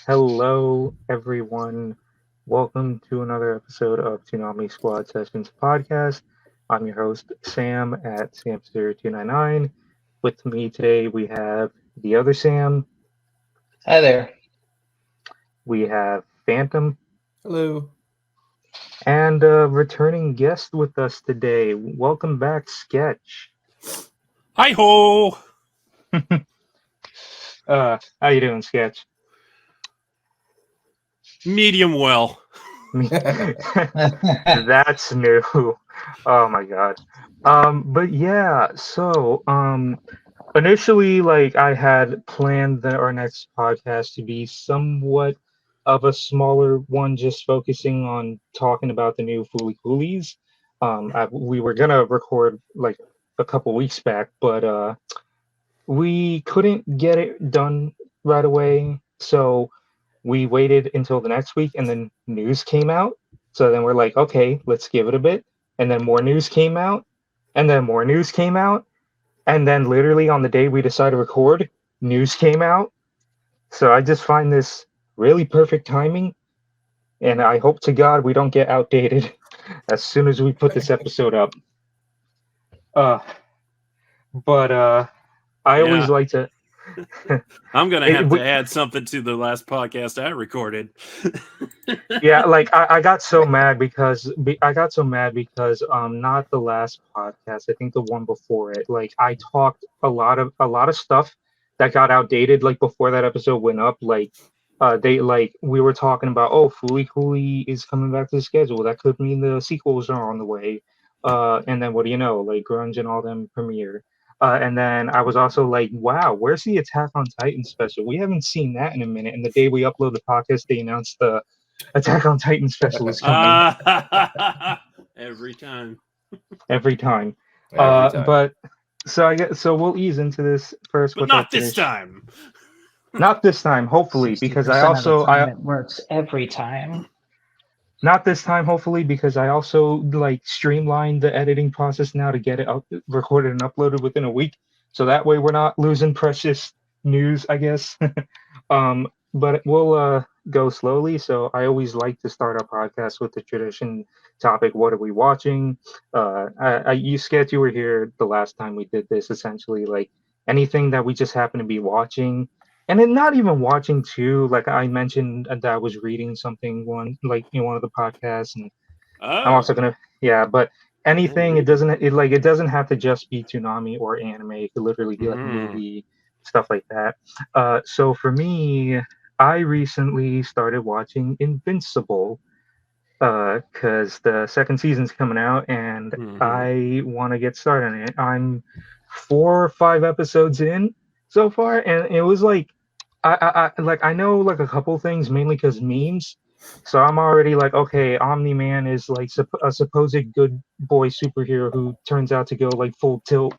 Hello, everyone. Welcome to another episode of Toonami Squad Sessions podcast. I'm your host, Sam at Sam0299. With me today, we have the other Sam, Hi there. we have Phantom, Hello. and a returning guest with us today. Welcome back, Sketch. Hi ho. How you doing, Sketch? Medium well. That's new. Oh my god. But yeah, so initially like I had planned our next podcast to be somewhat of a smaller one, just focusing on talking about the new Fooly Coolies. We were gonna record like a couple weeks back, but we couldn't get it done right away. So we waited until the next week and then news came out. So then we're like, okay, let's give it a bit. And then more news came out. And then more news came out. And then literally on the day we decided to record, news came out. So I just find this really perfect timing. And I hope to God we don't get outdated as soon as we put this episode up. But I always like to. I'm gonna have to add something to the last podcast I recorded. Yeah, like I got so mad because not the last podcast, I think the one before it. Like I talked a lot of stuff that got outdated like before that episode went up. Like we were talking about, oh, Fooly Cooly is coming back to the schedule. That could mean the sequels are on the way. And then what do you know? Like Grunge and all them premiere. And then I was also like, wow, where's the Attack on Titan special? We haven't seen that in a minute. And the day we upload the podcast, they announced the Attack on Titan special is coming. Every time. Every time. But so we'll ease into this first. But not this time. Not this time, hopefully, because it works every time. Not this time, hopefully, because I also like streamlined the editing process now to get it recorded and uploaded within a week. So that way we're not losing precious news, I guess. But we'll go slowly. So I always like to start our podcast with the tradition topic. What are we watching? You were here the last time we did this, essentially like anything that we just happen to be watching. And then not even watching too, like I mentioned that I was reading something one of the podcasts, and I'm also gonna but anything it doesn't have to just be Toonami or anime. It could literally be like a movie, stuff like that. So for me, I recently started watching Invincible because the second season's coming out, and I want to get started on it. I'm 4 or 5 episodes in so far, and it was like I know like a couple things mainly because memes, so I'm already like, okay, Omni-Man is like a supposed good boy superhero who turns out to go like full tilt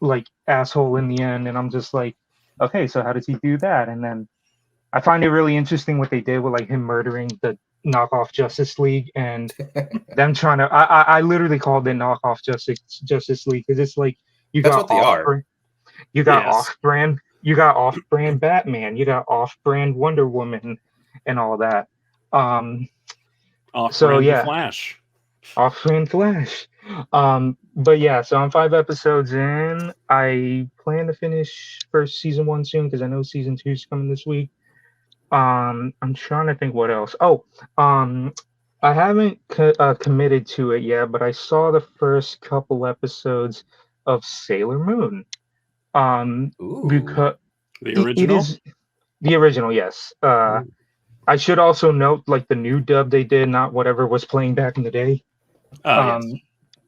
like asshole in the end, and I'm just like, okay, so how does he do that? And then I find it really interesting what they did with like him murdering the knockoff Justice League and them trying to I literally called it knockoff Justice League because it's like you got off-brand Batman, you got off-brand Wonder Woman, and all that. Off-brand Flash. Off-brand Flash. But yeah, so I'm 5 episodes in. I plan to finish first season 1 soon because I know season 2 is coming this week. I'm trying to think what else. I haven't committed to it yet, but I saw the first couple episodes of Sailor Moon. Because the original? It is the original, yes. I should also note like the new dub they did, not whatever was playing back in the day. Yes.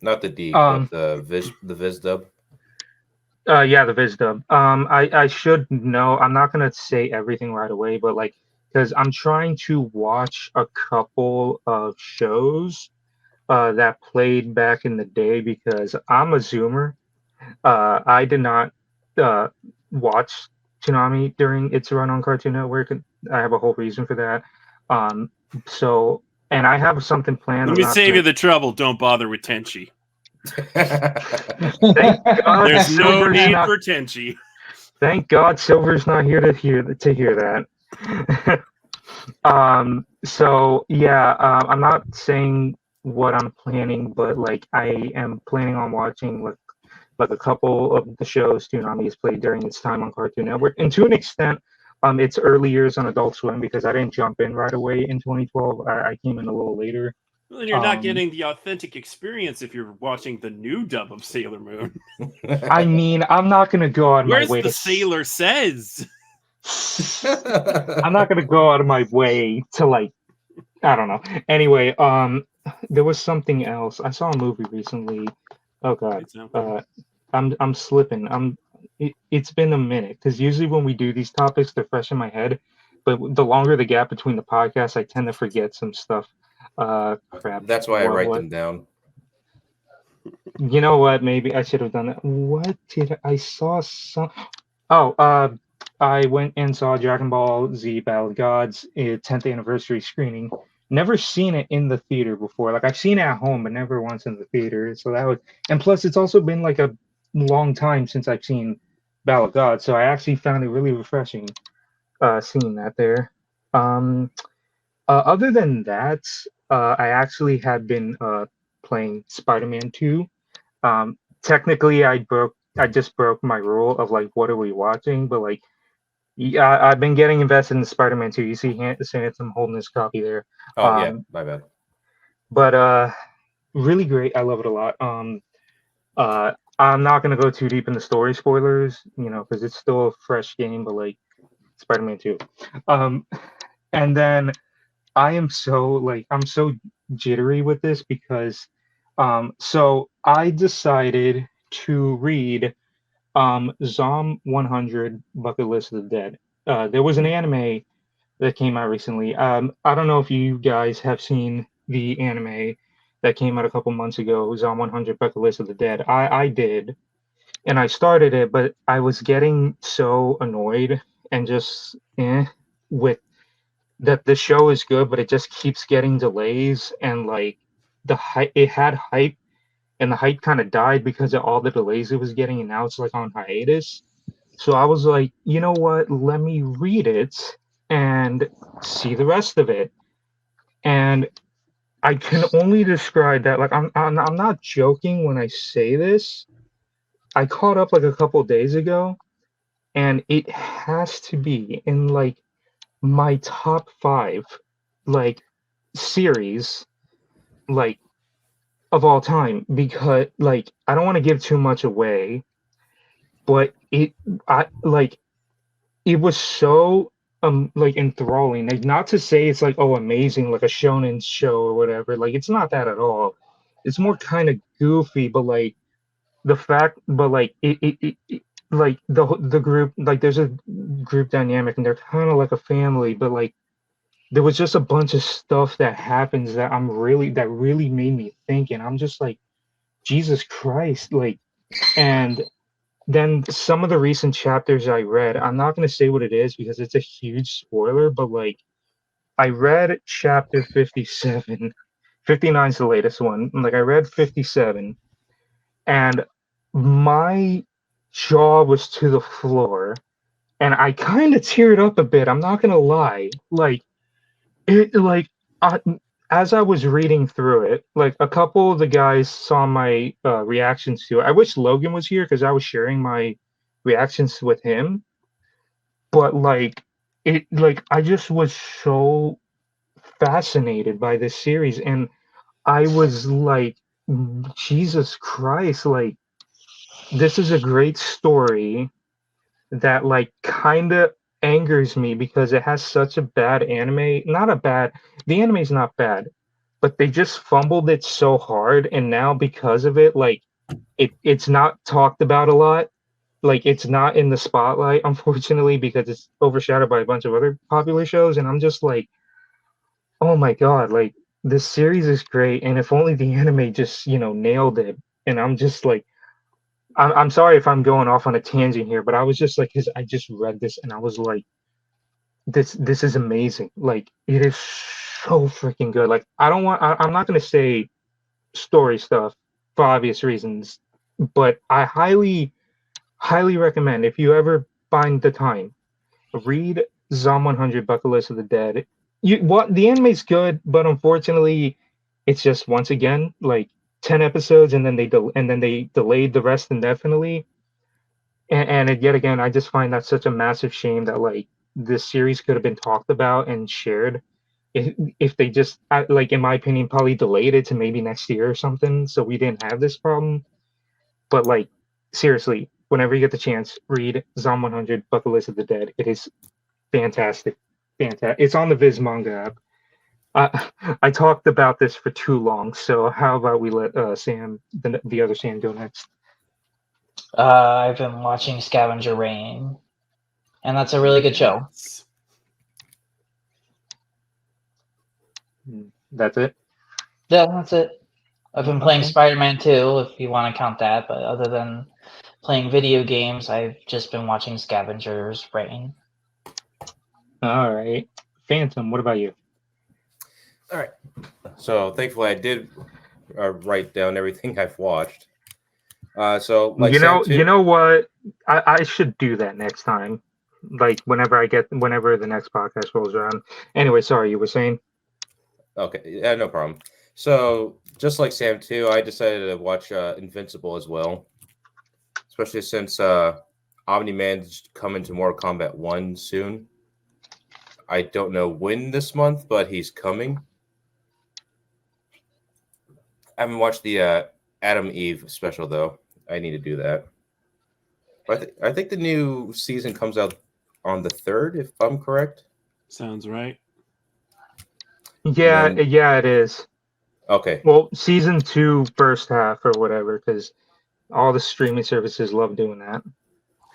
Not the D, but the Viz dub. Yeah, the Viz dub. I should know. I'm not gonna say everything right away, but like because I'm trying to watch a couple of shows that played back in the day because I'm a Zoomer. I did not watch Toonami during its run on Cartoon Network. I have a whole reason for that. So, and I have something planned. Let me save you the trouble. Don't bother with Tenchi. Thank God There's no Silver's need not- for Tenchi. Thank God Silver's not here to hear that. So yeah, I'm not saying what I'm planning, but like I am planning on watching like a couple of the shows Toonami has played during its time on Cartoon Network, and to an extent, its early years on Adult Swim because I didn't jump in right away in 2012. I came in a little later. Well, then you're not getting the authentic experience if you're watching the new dub of Sailor Moon. I mean, I'm not gonna go out of Where's my way the to Sailor Says? I'm not gonna go out of my way to like I don't know. Anyway, there was something else. I saw a movie recently. Oh god. I'm slipping. It's been a minute because usually when we do these topics, they're fresh in my head. But the longer the gap between the podcasts, I tend to forget some stuff. Crap. That's why I write them down. You know what? Maybe I should have done that. What did I saw some? Oh, I went and saw Dragon Ball Z Battle of Gods 10th anniversary screening. Never seen it in the theater before. Like I've seen it at home, but never once in the theater. So that was, and plus it's also been like a long time since I've seen Battle of Gods. So I actually found it really refreshing seeing that there. Other than that, I actually had been playing Spider-Man 2. Technically, I just broke my rule of like, what are we watching? But like, yeah, I've been getting invested in Spider-Man 2. You see, I'm holding this copy there. Oh yeah, my bad. But really great. I love it a lot. I'm not gonna go too deep in the story spoilers, you know, because it's still a fresh game. But like, Spider-Man 2. And then I'm so jittery with this because so I decided to read Zom 100 Bucket List of the Dead. There was an anime that came out recently. I don't know if you guys have seen the anime that came out a couple months ago, Zom 100 Bucket List of the Dead. I did, and I started it, but I was getting so annoyed and just with that the show is good, but it just keeps getting delays and like the hype. It had hype, and the hype kind of died because of all the delays it was getting, and now it's like on hiatus. So I was like, you know what? Let me read it and see the rest of it. And I can only describe that like I'm not joking when I say this. I caught up like a couple days ago, and it has to be in like my top 5 like series like of all time because like I don't want to give too much away, but it was so like enthralling. Like not to say it's like oh amazing like a shonen show or whatever. Like it's not that at all. It's more kind of goofy, but like the fact, but like it like the group like there's a group dynamic and they're kind of like a family, but like there was just a bunch of stuff that happens that that really made me think, and I'm just like Jesus Christ, like and then some of the recent chapters I read, I'm not going to say what it is because it's a huge spoiler, but like I read chapter 57. 59 is the latest one. Like I read 57 and my jaw was to the floor and I kind of teared up a bit. I'm not going to lie. Like it like I, as I was reading through it, like a couple of the guys saw my reactions to it. I wish Logan was here because I was sharing my reactions with him. But like I just was so fascinated by this series, and I was like, Jesus Christ, like this is a great story that like kind of angers me because it has such a bad anime. Not a bad, the anime's not bad, but they just fumbled it so hard, and now because of it, like it's not talked about a lot. Like it's not in the spotlight, unfortunately, because it's overshadowed by a bunch of other popular shows. And I'm just like, oh my god, like this series is great, and if only the anime just nailed it. And I'm just like, I'm sorry if I'm going off on a tangent here, but I was just like, because I just read this and I was like, this is amazing. Like it is so freaking good. Like I'm not gonna say story stuff for obvious reasons, but I highly recommend if you ever find the time, read Zom 100 Bucket List of the Dead. the anime's good, but unfortunately, it's just once again like 10 episodes, and then they delayed the rest indefinitely. Yet again, I just find that such a massive shame that like this series could have been talked about and shared if they just like, in my opinion, probably delayed it to maybe next year or something, so we didn't have this problem. But like, seriously, whenever you get the chance, read Zom 100 Bucket List of the Dead. It is fantastic. Fantastic. It's on the Viz manga app. I talked about this for too long, so how about we let Sam, the other Sam, go next? I've been watching Scavenger Rain, and that's a really good show. That's it? Yeah, that's it. I've been playing Spider-Man 2, if you want to count that, but other than playing video games, I've just been watching Scavenger's Rain. All right. Phantom, what about you? All right. So thankfully, I did write down everything I've watched. So like you know what? I should do that next time. Like whenever the next podcast rolls around. Anyway, sorry, you were saying? Okay, yeah, no problem. So just like Sam too, I decided to watch Invincible as well, especially since Omni-Man's coming to Mortal Kombat 1 soon. I don't know when this month, but he's coming. I haven't watched the Adam Eve special though. I need to do that. But I think the new season comes out on the 3rd, if I'm correct. Sounds right. Yeah, yeah, it is. Okay. Well, season 2 first half or whatever, because all the streaming services love doing that.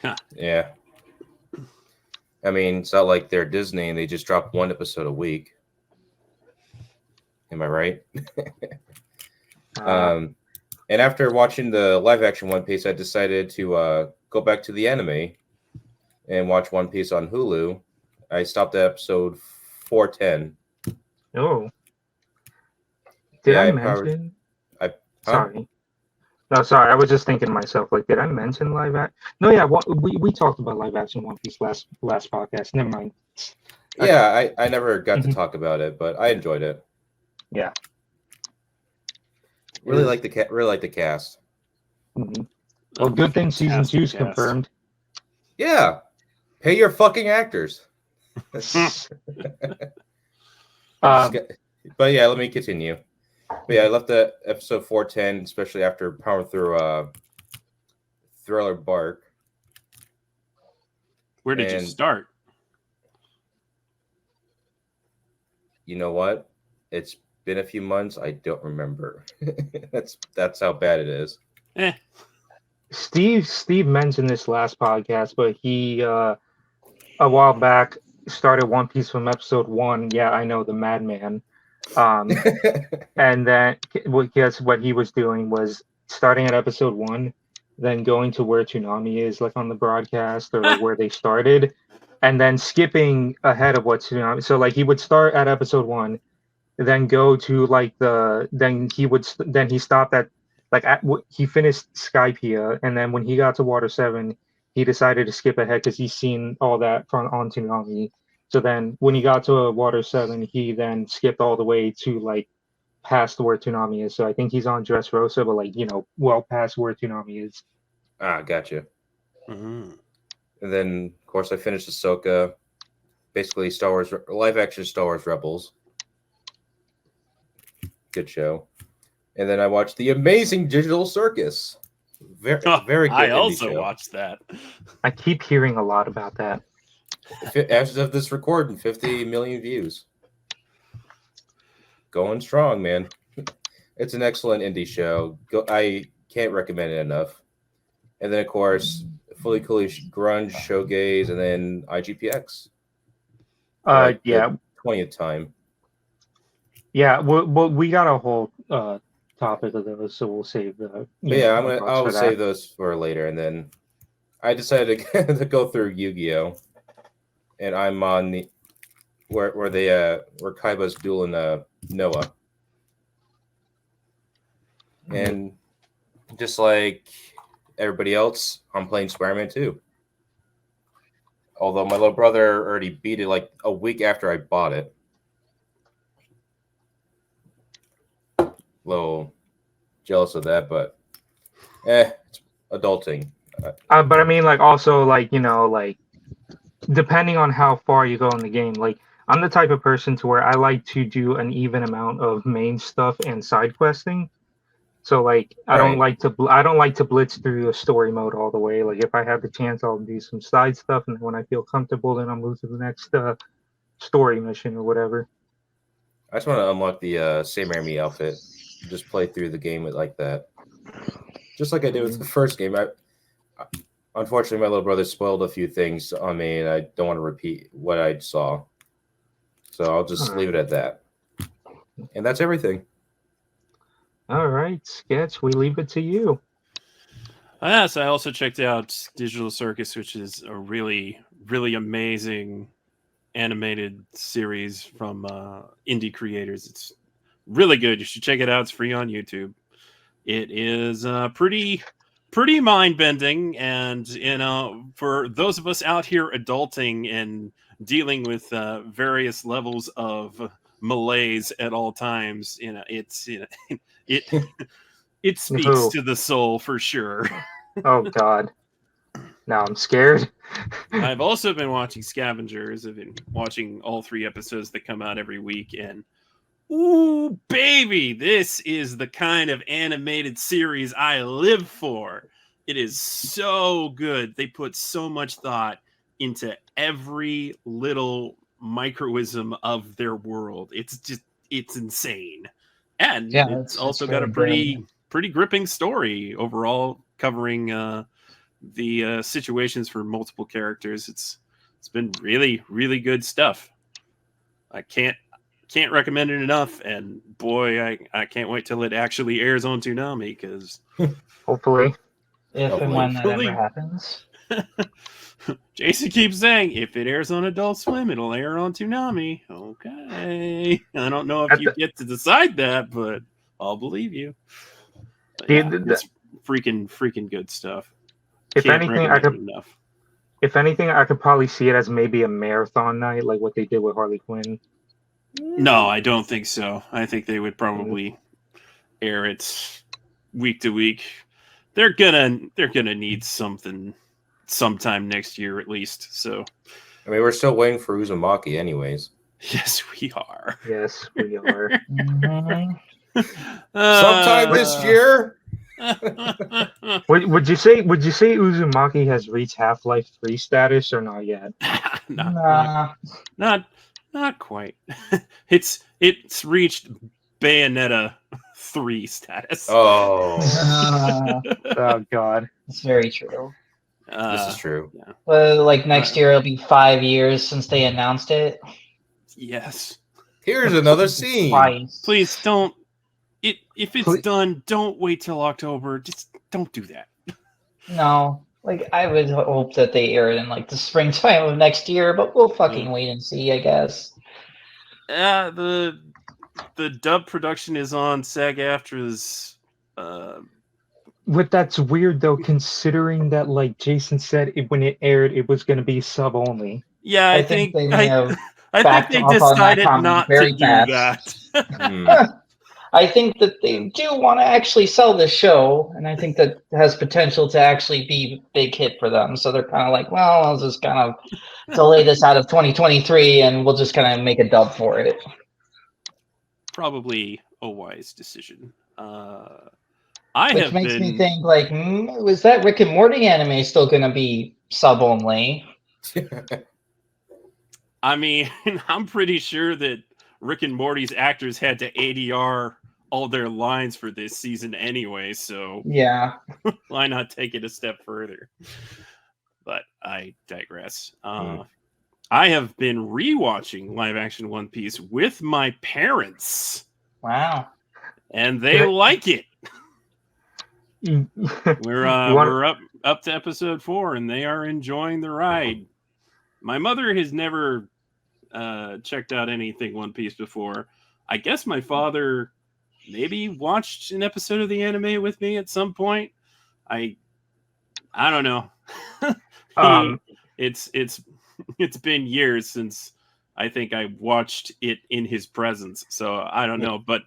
Huh. Yeah. I mean, it's not like they're Disney and they just drop one episode a week. Am I right? And after watching the live action One Piece, I decided to go back to the anime and watch One Piece on Hulu. I stopped at episode 410. Oh. Did I mention? Sorry. No, sorry. I was just thinking to myself, like, did I mention live action? No, yeah. We talked about live action One Piece last podcast. Never mind. Yeah, I never got to talk about it, but I enjoyed it. Yeah. Really like the cast. Mm-hmm. Well, good thing season 2 is confirmed. Yeah, pay your fucking actors. But yeah, let me continue. But yeah, I left the episode 410, especially after powering through Thriller Bark. Where did you start? You know what? It's been a few months. I don't remember. That's how bad it is. Steve mentioned this last podcast, but he a while back started One Piece from episode 1. Yeah, I know, the Madman. And then guess what he was doing was starting at episode 1, then going to where Toonami is, like on the broadcast, or like where they started, and then skipping ahead of what Toonami. So like he would start at episode 1, then go to like then he stopped at like he finished Skypiea, and then when he got to Water 7, he decided to skip ahead because he's seen all that on Toonami. So then when he got to Water 7, he then skipped all the way to like past where Toonami is. So I think he's on Dressrosa, but like, well past where Toonami is. Gotcha. Mm-hmm. And then of course I finished Ahsoka, basically Star Wars live action Star Wars Rebels. Good show. And then I watched The Amazing Digital Circus. Very good. I also watched that. I keep hearing a lot about that. As of this recording, 50 million views. Going strong, man. It's an excellent indie show. I can't recommend it enough. And then, of course, Fooly Cooly Grunge, Showgaze, and then IGPX. Yeah. 20th time. Yeah, we got a whole topic of those, so we'll save the. I'll save those for later, and then I decided to go through Yu-Gi-Oh, and I'm on the where Kaiba's dueling Noah, and just like everybody else, I'm playing Spider-Man 2. Although my little brother already beat it like a week after I bought it. little jealous of that, but it's adulting. But I mean, like, also, like, like, depending on how far you go in the game, like, I'm the type of person to where I like to do an even amount of main stuff and side questing. So, like, I don't like to blitz through a story mode all the way. Like, if I have the chance, I'll do some side stuff, and when I feel comfortable, then I'll move to the next story mission or whatever. I just want to unlock the Sam Raimi outfit. Just play through the game like that. Just like I did with the first game. Unfortunately, my little brother spoiled a few things on me, and I don't want to repeat what I saw. So I'll just leave it at that. And that's everything. All right, Sketch, we leave it to you. Yes, I also checked out Digital Circus, which is a really, really amazing animated series from indie creators. It's really good. You should check it out. It's free on YouTube. It is pretty mind-bending, and for those of us out here adulting and dealing with various levels of malaise at all times, it speaks to the soul for sure. Oh God. Now I'm scared. I've also been watching Scavengers. I've been watching all 3 episodes that come out every week, and ooh, baby, this is the kind of animated series I live for. It is so good. They put so much thought into every little microism of their world. It's insane. And it's also got a pretty gripping story overall, covering the situations for multiple characters. It's been really, really good stuff. I can't recommend it enough, and boy, I can't wait till it actually airs on Toonami, because hopefully and when that ever happens. Jason keeps saying if it airs on Adult Swim, it'll air on Toonami. Okay, I don't know if you get to decide that, but I'll believe you. It's freaking good stuff. If anything, I could probably see it as maybe a marathon night, like what they did with Harley Quinn. No, I don't think so. I think they would probably air it week to week. They're gonna need something sometime next year at least. So, I mean, we're still waiting for Uzumaki, anyways. Yes, we are. Yes, we are. Sometime this year. Would you say Uzumaki has reached Half-Life 3 status or not yet? Not quite. It's reached Bayonetta 3 status. Oh. Oh God. It's very true. This is true. Yeah. Well, like next year it'll be 5 years since they announced it. Yes. Here's another scene. Twice. Please don't. If it's done, don't wait till October. Just don't do that. No. Like, I would hope that they air it in, like, the springtime of next year, but we'll fucking wait and see, I guess. The dub production is on SAG-AFTRA's... That's weird, though, considering that, like Jason said, when it aired, it was going to be sub-only. Yeah, I think they decided not to do that. I think that they do want to actually sell this show, and I think that has potential to actually be a big hit for them. So they're kind of like, well, I'll just kind of delay this out of 2023, and we'll just kind of make a dub for it. Probably a wise decision. Which makes me think, like, was that Rick and Morty anime still going to be sub-only? I mean, I'm pretty sure that Rick and Morty's actors had to ADR all their lines for this season anyway, so yeah, why not take it a step further? But I digress. I have been rewatching live action One Piece with my parents. Wow. And they like it. We're up to episode 4, and they are enjoying the ride. My mother has never checked out anything One Piece before. I guess my father maybe watched an episode of the anime with me at some point. I don't know. It's been years since I think I watched it in his presence, so I don't know. But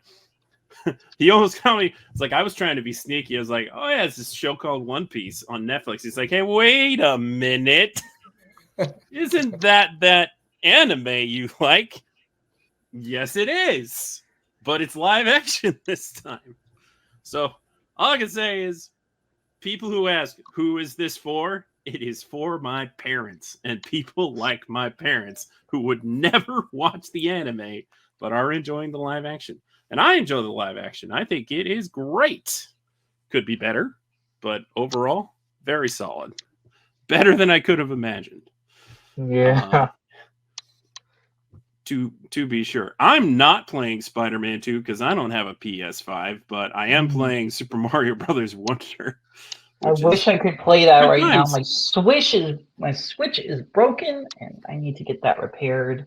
he almost got me. It's like I was trying to be sneaky. I was like, "Oh yeah, it's this show called One Piece on Netflix." He's like, "Hey, wait a minute, isn't that anime you like?" Yes, it is, but it's live action this time. So all I can say is, people who ask, "Who is this for?" It is for my parents and people like my parents who would never watch the anime but are enjoying the live action. And I enjoy the live action. I think it is great. Could be better, but overall, very solid. Better than I could have imagined. Yeah. To be sure. I'm not playing Spider-Man 2 because I don't have a PS5, but I am playing Super Mario Brothers Wonder. I wish I could play that right now. Sometimes. My Switch is broken, and I need to get that repaired.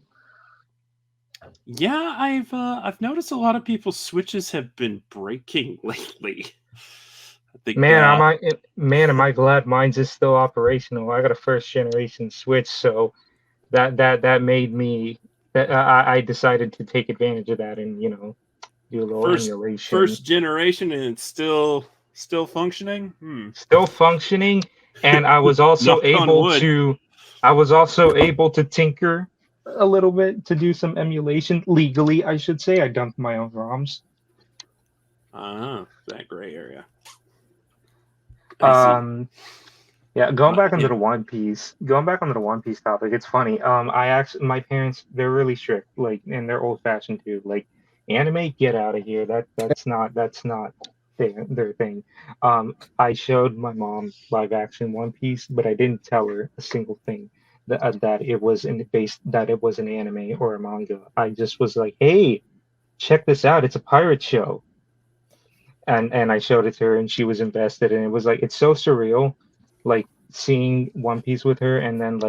Yeah, I've noticed a lot of people's Switches have been breaking lately. I think, Man, am I glad mine's is still operational. I got a first generation Switch, so that made me that I decided to take advantage of that and do a little emulation. First generation, and it's still functioning. Still functioning, and I was also able to tinker a little bit to do some emulation legally. I should say I dumped my own ROMs. That gray area. Yeah, going back onto the One Piece topic, it's funny. My parents, they're really strict, like, and they're old fashioned too. Like, anime, get out of here. That's not their thing. I showed my mom live action One Piece, but I didn't tell her a single thing that it was an anime or a manga. I just was like, hey, check this out. It's a pirate show. And I showed it to her, and she was invested, and it was like, it's so surreal, like seeing One Piece with her, and then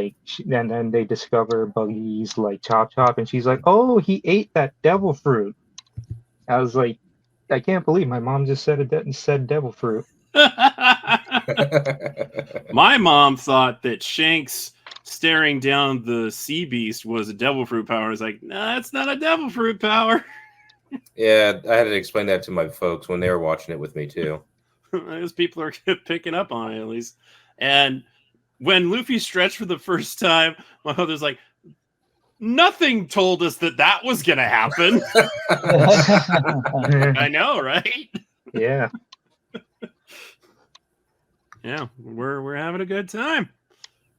and then they discover Buggy's like Chop Chop, and she's like, oh, he ate that devil fruit. I was like, I can't believe my mom just said devil fruit. My mom thought that Shanks staring down the sea beast was a devil fruit power. I was like, nah, it's not a devil fruit power. Yeah, I had to explain that to my folks when they were watching it with me too. Those people are picking up on it at least. And when Luffy stretched for the first time, my mother's like, nothing told us that was going to happen. I know, right? Yeah. Yeah, we're having a good time.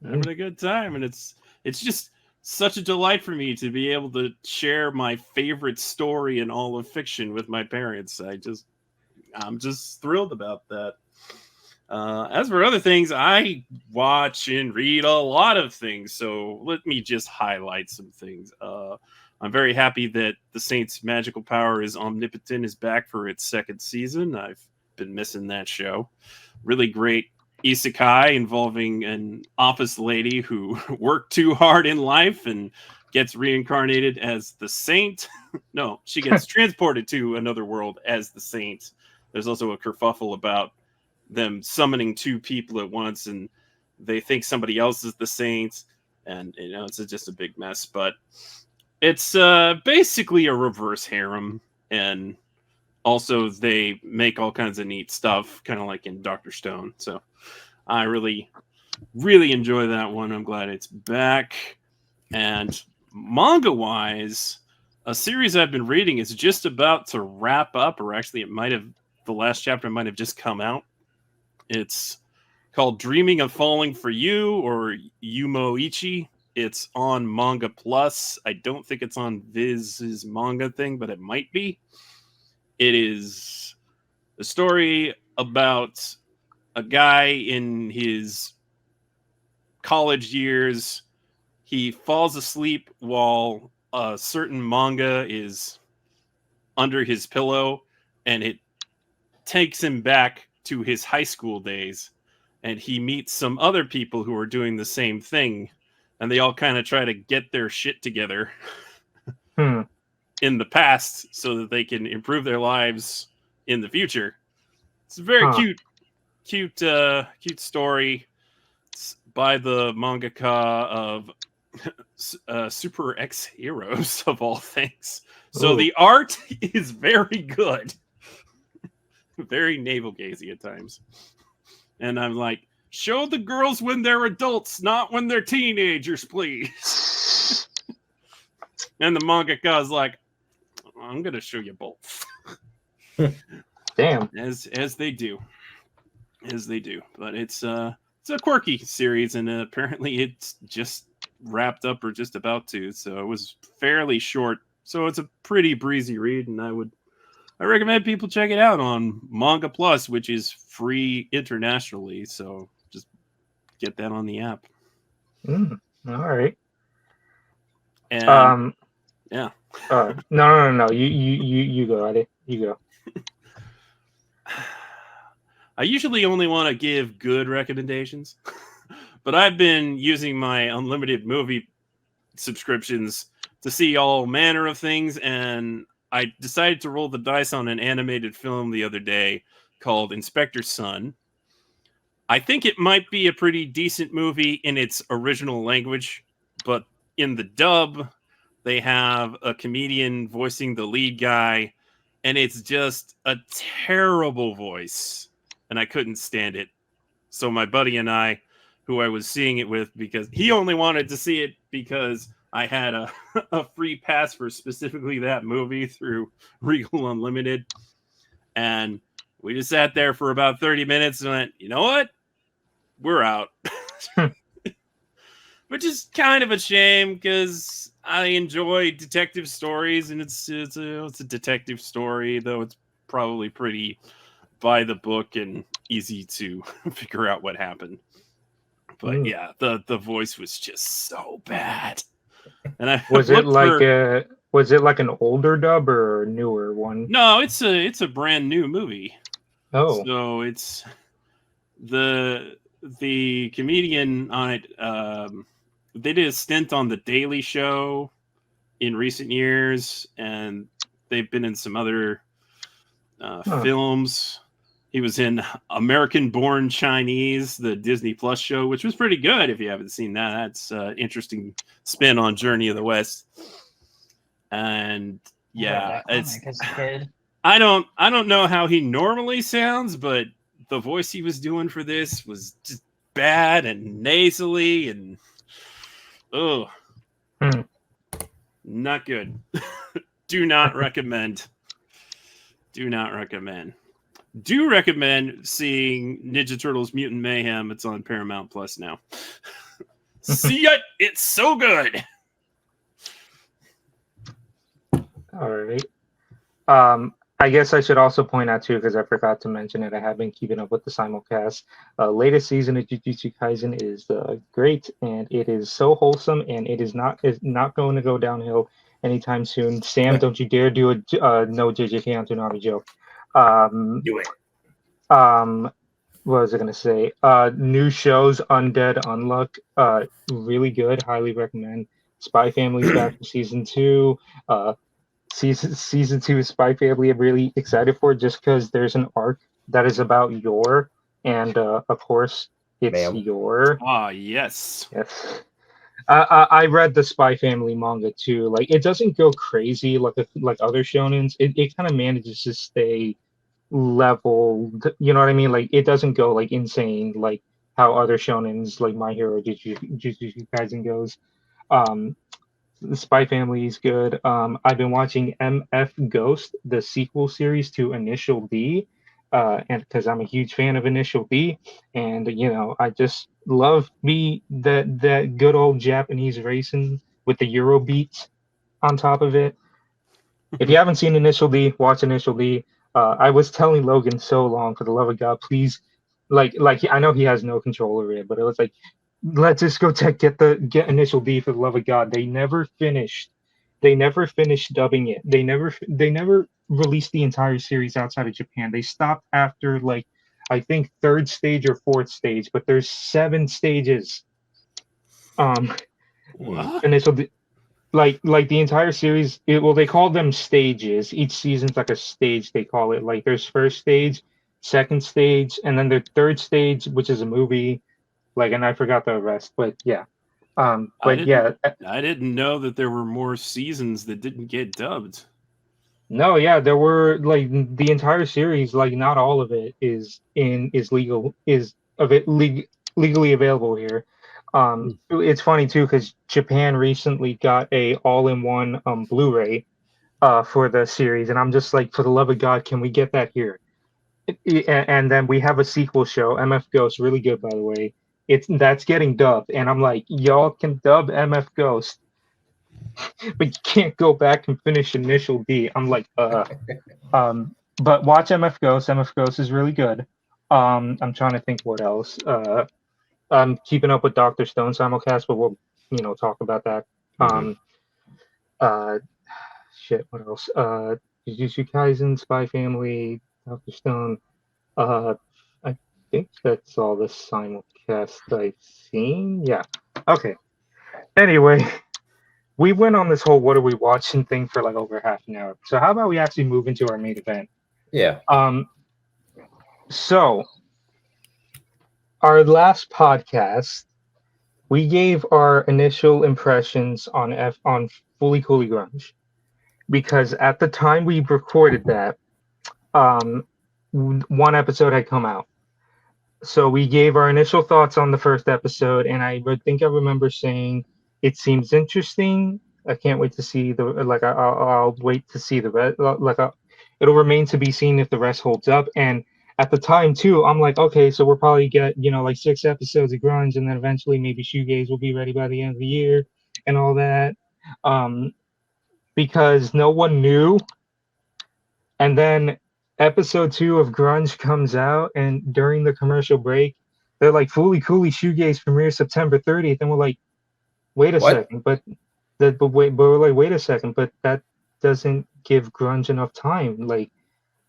Having a good time, and it's just such a delight for me to be able to share my favorite story in all of fiction with my parents. I'm just thrilled about that. As for other things, I watch and read a lot of things, so let me just highlight some things. I'm very happy that the Saints' magical power is omnipotent is back for its second season. I've been missing that show. Really great isekai involving an office lady who worked too hard in life and gets reincarnated as the Saint. No, she gets transported to another world as the Saint. There's also a kerfuffle about them summoning two people at once, and they think somebody else is the Saint, and it's just a big mess. But it's basically a reverse harem, and also they make all kinds of neat stuff, kind of like in Dr. Stone. So I really, really enjoy that one. I'm glad it's back. And manga-wise, a series I've been reading is just about to wrap up, or actually the last chapter might have just come out. It's called Dreaming of Falling for You, or Yumoichi. It's on Manga Plus. I don't think it's on Viz's manga thing, but it might be. It is a story about a guy in his college years. He falls asleep while a certain manga is under his pillow, and it takes him back to his high school days, and he meets some other people who are doing the same thing, and they all kind of try to get their shit together in the past so that they can improve their lives in the future. It's a very cute story. It's by the mangaka of Super X Heroes, of all things. So the art is very good. very navel gazing at times. And I'm like, show the girls when they're adults, not when they're teenagers, please. And the mangaka is like, I'm gonna show you both. Damn. As they do. But it's a quirky series, and apparently it's just wrapped up or just about to. So it was fairly short. So it's a pretty breezy read, and I recommend people check it out on Manga Plus, which is free internationally. So just get that on the app. All right. And yeah. No. You go at it. You go. I usually only want to give good recommendations, but I've been using my unlimited movie subscriptions to see all manner of things, and I decided to roll the dice on an animated film the other day called Inspector Sun. I think it might be a pretty decent movie in its original language, but in the dub, they have a comedian voicing the lead guy, and it's just a terrible voice. And I couldn't stand it. So my buddy and I, who I was seeing it with, because he only wanted to see it because I had a free pass for specifically that movie through Regal Unlimited. And we just sat there for about 30 minutes and went, you know what? We're out. Which is kind of a shame because I enjoy detective stories, and it's a detective story, though it's probably pretty by the book and easy to figure out what happened. But yeah, the voice was just so bad. And I was it like an older dub or a newer one? No, it's a brand new movie. Oh, so it's the comedian on it. They did a stint on The Daily Show in recent years, and they've been in some other films. He was in American Born Chinese, the Disney Plus show, which was pretty good. If you haven't seen that, that's an interesting spin on Journey of the West. And yeah, I don't know how he normally sounds, but the voice he was doing for this was just bad and nasally and not good. Do not recommend. Do not recommend. Do recommend seeing Ninja Turtles Mutant Mayhem. It's on Paramount Plus now. See it? It's so good. All right. I guess I should also point out too, because I forgot to mention it. I have been keeping up with the simulcast. Latest season of Jujutsu Kaisen is great, and it is so wholesome, and it is not going to go downhill anytime soon. Sam, don't you dare do a no JJK on Toonami joke. Do it. What was I gonna say? New shows, Undead Unluck, really good. Highly recommend. Spy Family's back for season 2. Season 2 of Spy Family, I'm really excited for, just because there's an arc that is about Yor, and of course it's Yor. Ah, yes. Yes. I read the Spy Family manga too. Like, it doesn't go crazy like other shonens. It kind of manages to stay leveled. You know what I mean? Like, it doesn't go like insane like how other shonens like My Hero Jujutsu Kaisen goes. The Spy Family is good. I've been watching MF Ghost, the sequel series to Initial D, and because I'm a huge fan of Initial D, and I just love that good old Japanese racing with the Euro beats on top of it. If you haven't seen Initial D, watch Initial D. I was telling Logan so long, for the love of God, please, like I know he has no control over it, but it was like, let's just go get Initial D, for the love of God. They never finished dubbing it. They never released the entire series outside of Japan. They stopped after like, I think, 3rd stage or 4th stage, but there's 7 stages. What? Initial D, like the entire series, they call them stages. Each season's like a stage, they call it. Like, there's 1st stage, 2nd stage, and then the 3rd stage, which is a movie. Like, and I forgot the rest, but yeah. I didn't know that there were more seasons that didn't get dubbed. No, yeah, there were like the entire series, like not all of it is legal is of it legally available here. It's funny too because Japan recently got a all-in-one Blu-ray for the series, and I'm just like, for the love of God, can we get that here? And then we have a sequel show, MF Ghost, really good by the way. That's getting dubbed, and I'm like, y'all can dub MF Ghost, but you can't go back and finish Initial D. I'm like, but watch MF Ghost. MF Ghost is really good. I'm trying to think what else. I'm keeping up with Doctor Stone simulcast, but we'll talk about that. Mhm. Uh, shit. What else? Jujutsu Kaisen, Spy Family, Doctor Stone. I think that's all the simulcast I've seen. Yeah. Okay. Anyway, we went on this whole "what are we watching" thing for like over half an hour. So how about we actually move into our main event? Yeah. So our last podcast, we gave our initial impressions on Fully Cooly Grunge because at the time we recorded that, one episode had come out. So we gave our initial thoughts on the first episode, and think I remember saying it seems interesting. I can't wait to see I'll wait to see the rest. It'll remain to be seen if the rest holds up. And at the time too, I'm like, okay, so we'll probably get like 6 episodes of grunge, and then eventually maybe shoegaze will be ready by the end of the year and all that. Because no one knew, and then episode 2 of Grunge comes out, and during the commercial break, they're like, "Fooly Cooly Shoegaze premieres September 30th," and we're like, "Wait a What? second, but we're like, wait a second, but that doesn't give Grunge enough time. Like,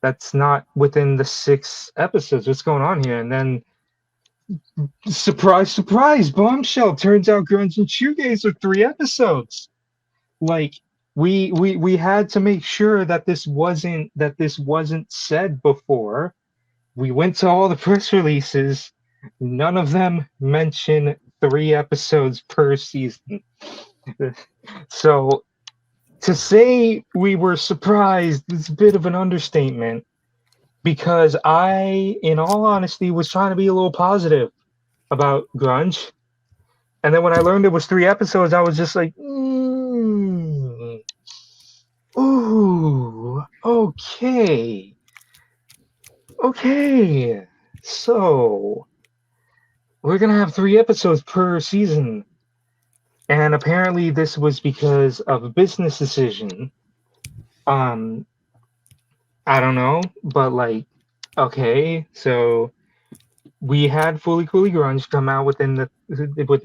that's not within the 6 episodes. What's going on here?" And then, surprise, surprise, bombshell! Turns out Grunge and Shoegaze are 3 episodes. Like, we had to make sure that this wasn't said before. We went to all the press releases. None of them mention 3 episodes per season. So to say we were surprised is a bit of an understatement, because I, in all honesty, was trying to be a little positive about Grunge. And then when I learned it was 3 episodes, I was just like, ooh, okay. Okay. So we're gonna have 3 episodes per season. And apparently this was because of a business decision. I don't know, but like, okay, so we had Fully Cooly Grunge come out with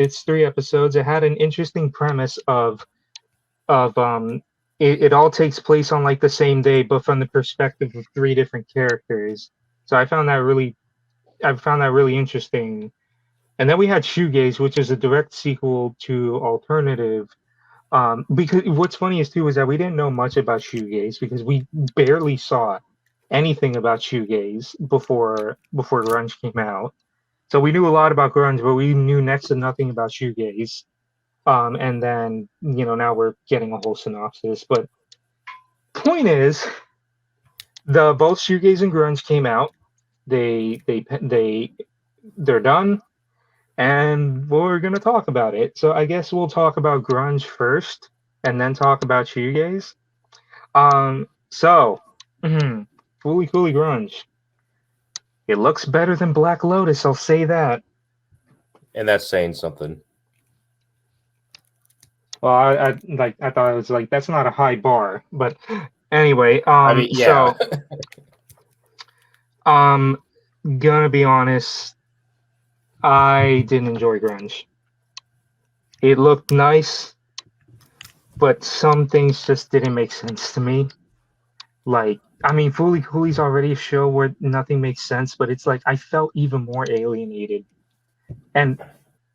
its 3 episodes. It had an interesting premise of it all takes place on like the same day, but from the perspective of 3 different characters. So I found that really interesting. And then we had Shoegaze, which is a direct sequel to Alternative. Because what's funny is too is that we didn't know much about Shoegaze because we barely saw anything about Shoegaze before Grunge came out. So we knew a lot about Grunge, but we knew next to nothing about Shoegaze. And then now we're getting a whole synopsis. But point is, both Shoegaze and Grunge came out. They're done, and we're gonna talk about it. So I guess we'll talk about Grunge first, and then talk about Shoegaze. So, Fooly Cooly Grunge. It looks better than Black Lotus, I'll say that. And that's saying something. Well, I thought it was like, that's not a high bar, but anyway, I mean, yeah. So, gonna be honest, I didn't enjoy Grunge. It looked nice, but some things just didn't make sense to me. Like, I mean, Fooly Cooly's already a show where nothing makes sense, but it's like I felt even more alienated. And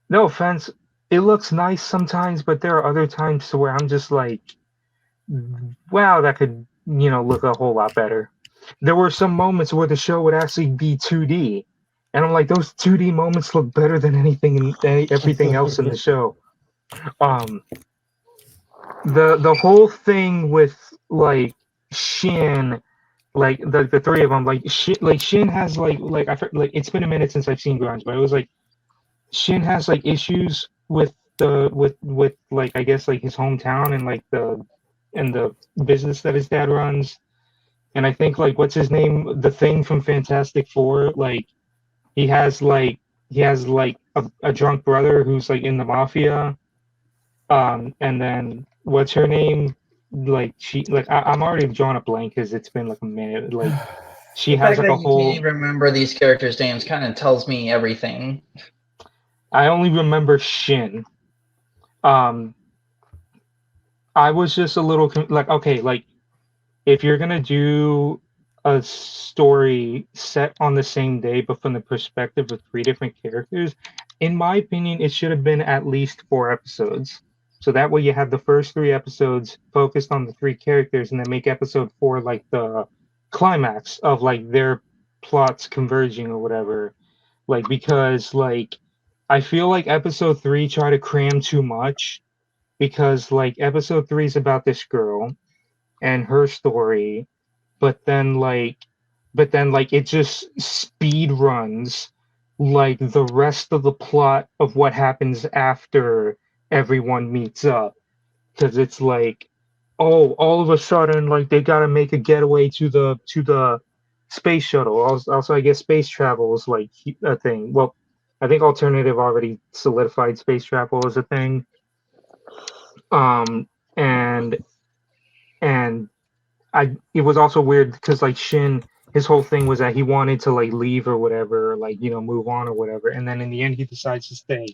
no offense, it looks nice sometimes, but there are other times to where I'm just like, wow, that could, look a whole lot better. There were some moments where the show would actually be 2D, and I'm like, those 2D moments look better than everything else in the show. The whole thing with like Shin, like the three of them, like Shin has like it's been a minute since I've seen Grunge, but it was like Shin has like issues with with like I guess like his hometown and like the business that his dad runs. And I think like what's his name? The Thing from Fantastic Four, like he has like he has like a drunk brother who's like in the mafia. And then what's her name? Like she like I'm already drawing a blank because it's been like a minute. Like she The has fact like that a you can't whole. even remember these characters' names kind of tells me everything. I only remember Shin. Um, I was just a little like okay, like if you're gonna do a story set on the same day but from the perspective of three different characters, in my opinion, it should have been at least 4 episodes. So that way you have the first 3 episodes focused on the three characters and then make episode 4 like the climax of like their plots converging or whatever. Like because like I feel like episode 3 tried to cram too much because like episode 3 is about this girl and her story, but then like it just speed runs like the rest of the plot of what happens after everyone meets up, because it's like, oh, all of a sudden like they got to make a getaway to the space shuttle. Also I guess space travel is like a thing. Well, I think alternative already solidified space travel as a thing. um and and it was also weird because like Shin, his whole thing was that he wanted to like leave or whatever, like move on or whatever, and then in the end he decides to stay,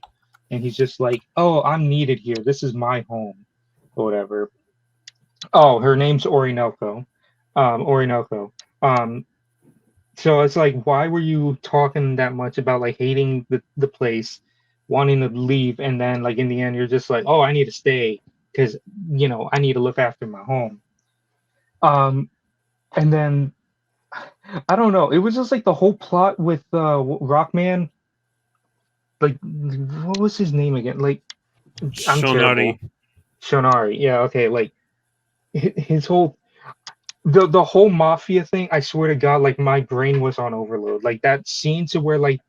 and he's just like, oh, I'm needed here. This is my home, or whatever. Oh, her name's Orinoco, Orinoco. Um, so it's like, why were you talking that much about like hating the place, wanting to leave, and then like in the end you're just like, oh, I need to stay because I need to look after my home. Um, and then I don't know. It was just like the whole plot with Rockman. Like, what was his name again? Like, I'm Shonari. terrible. Shonari. Yeah. Okay. Like his whole the whole mafia thing. I swear to God, like my brain was on overload. Like that scene to where like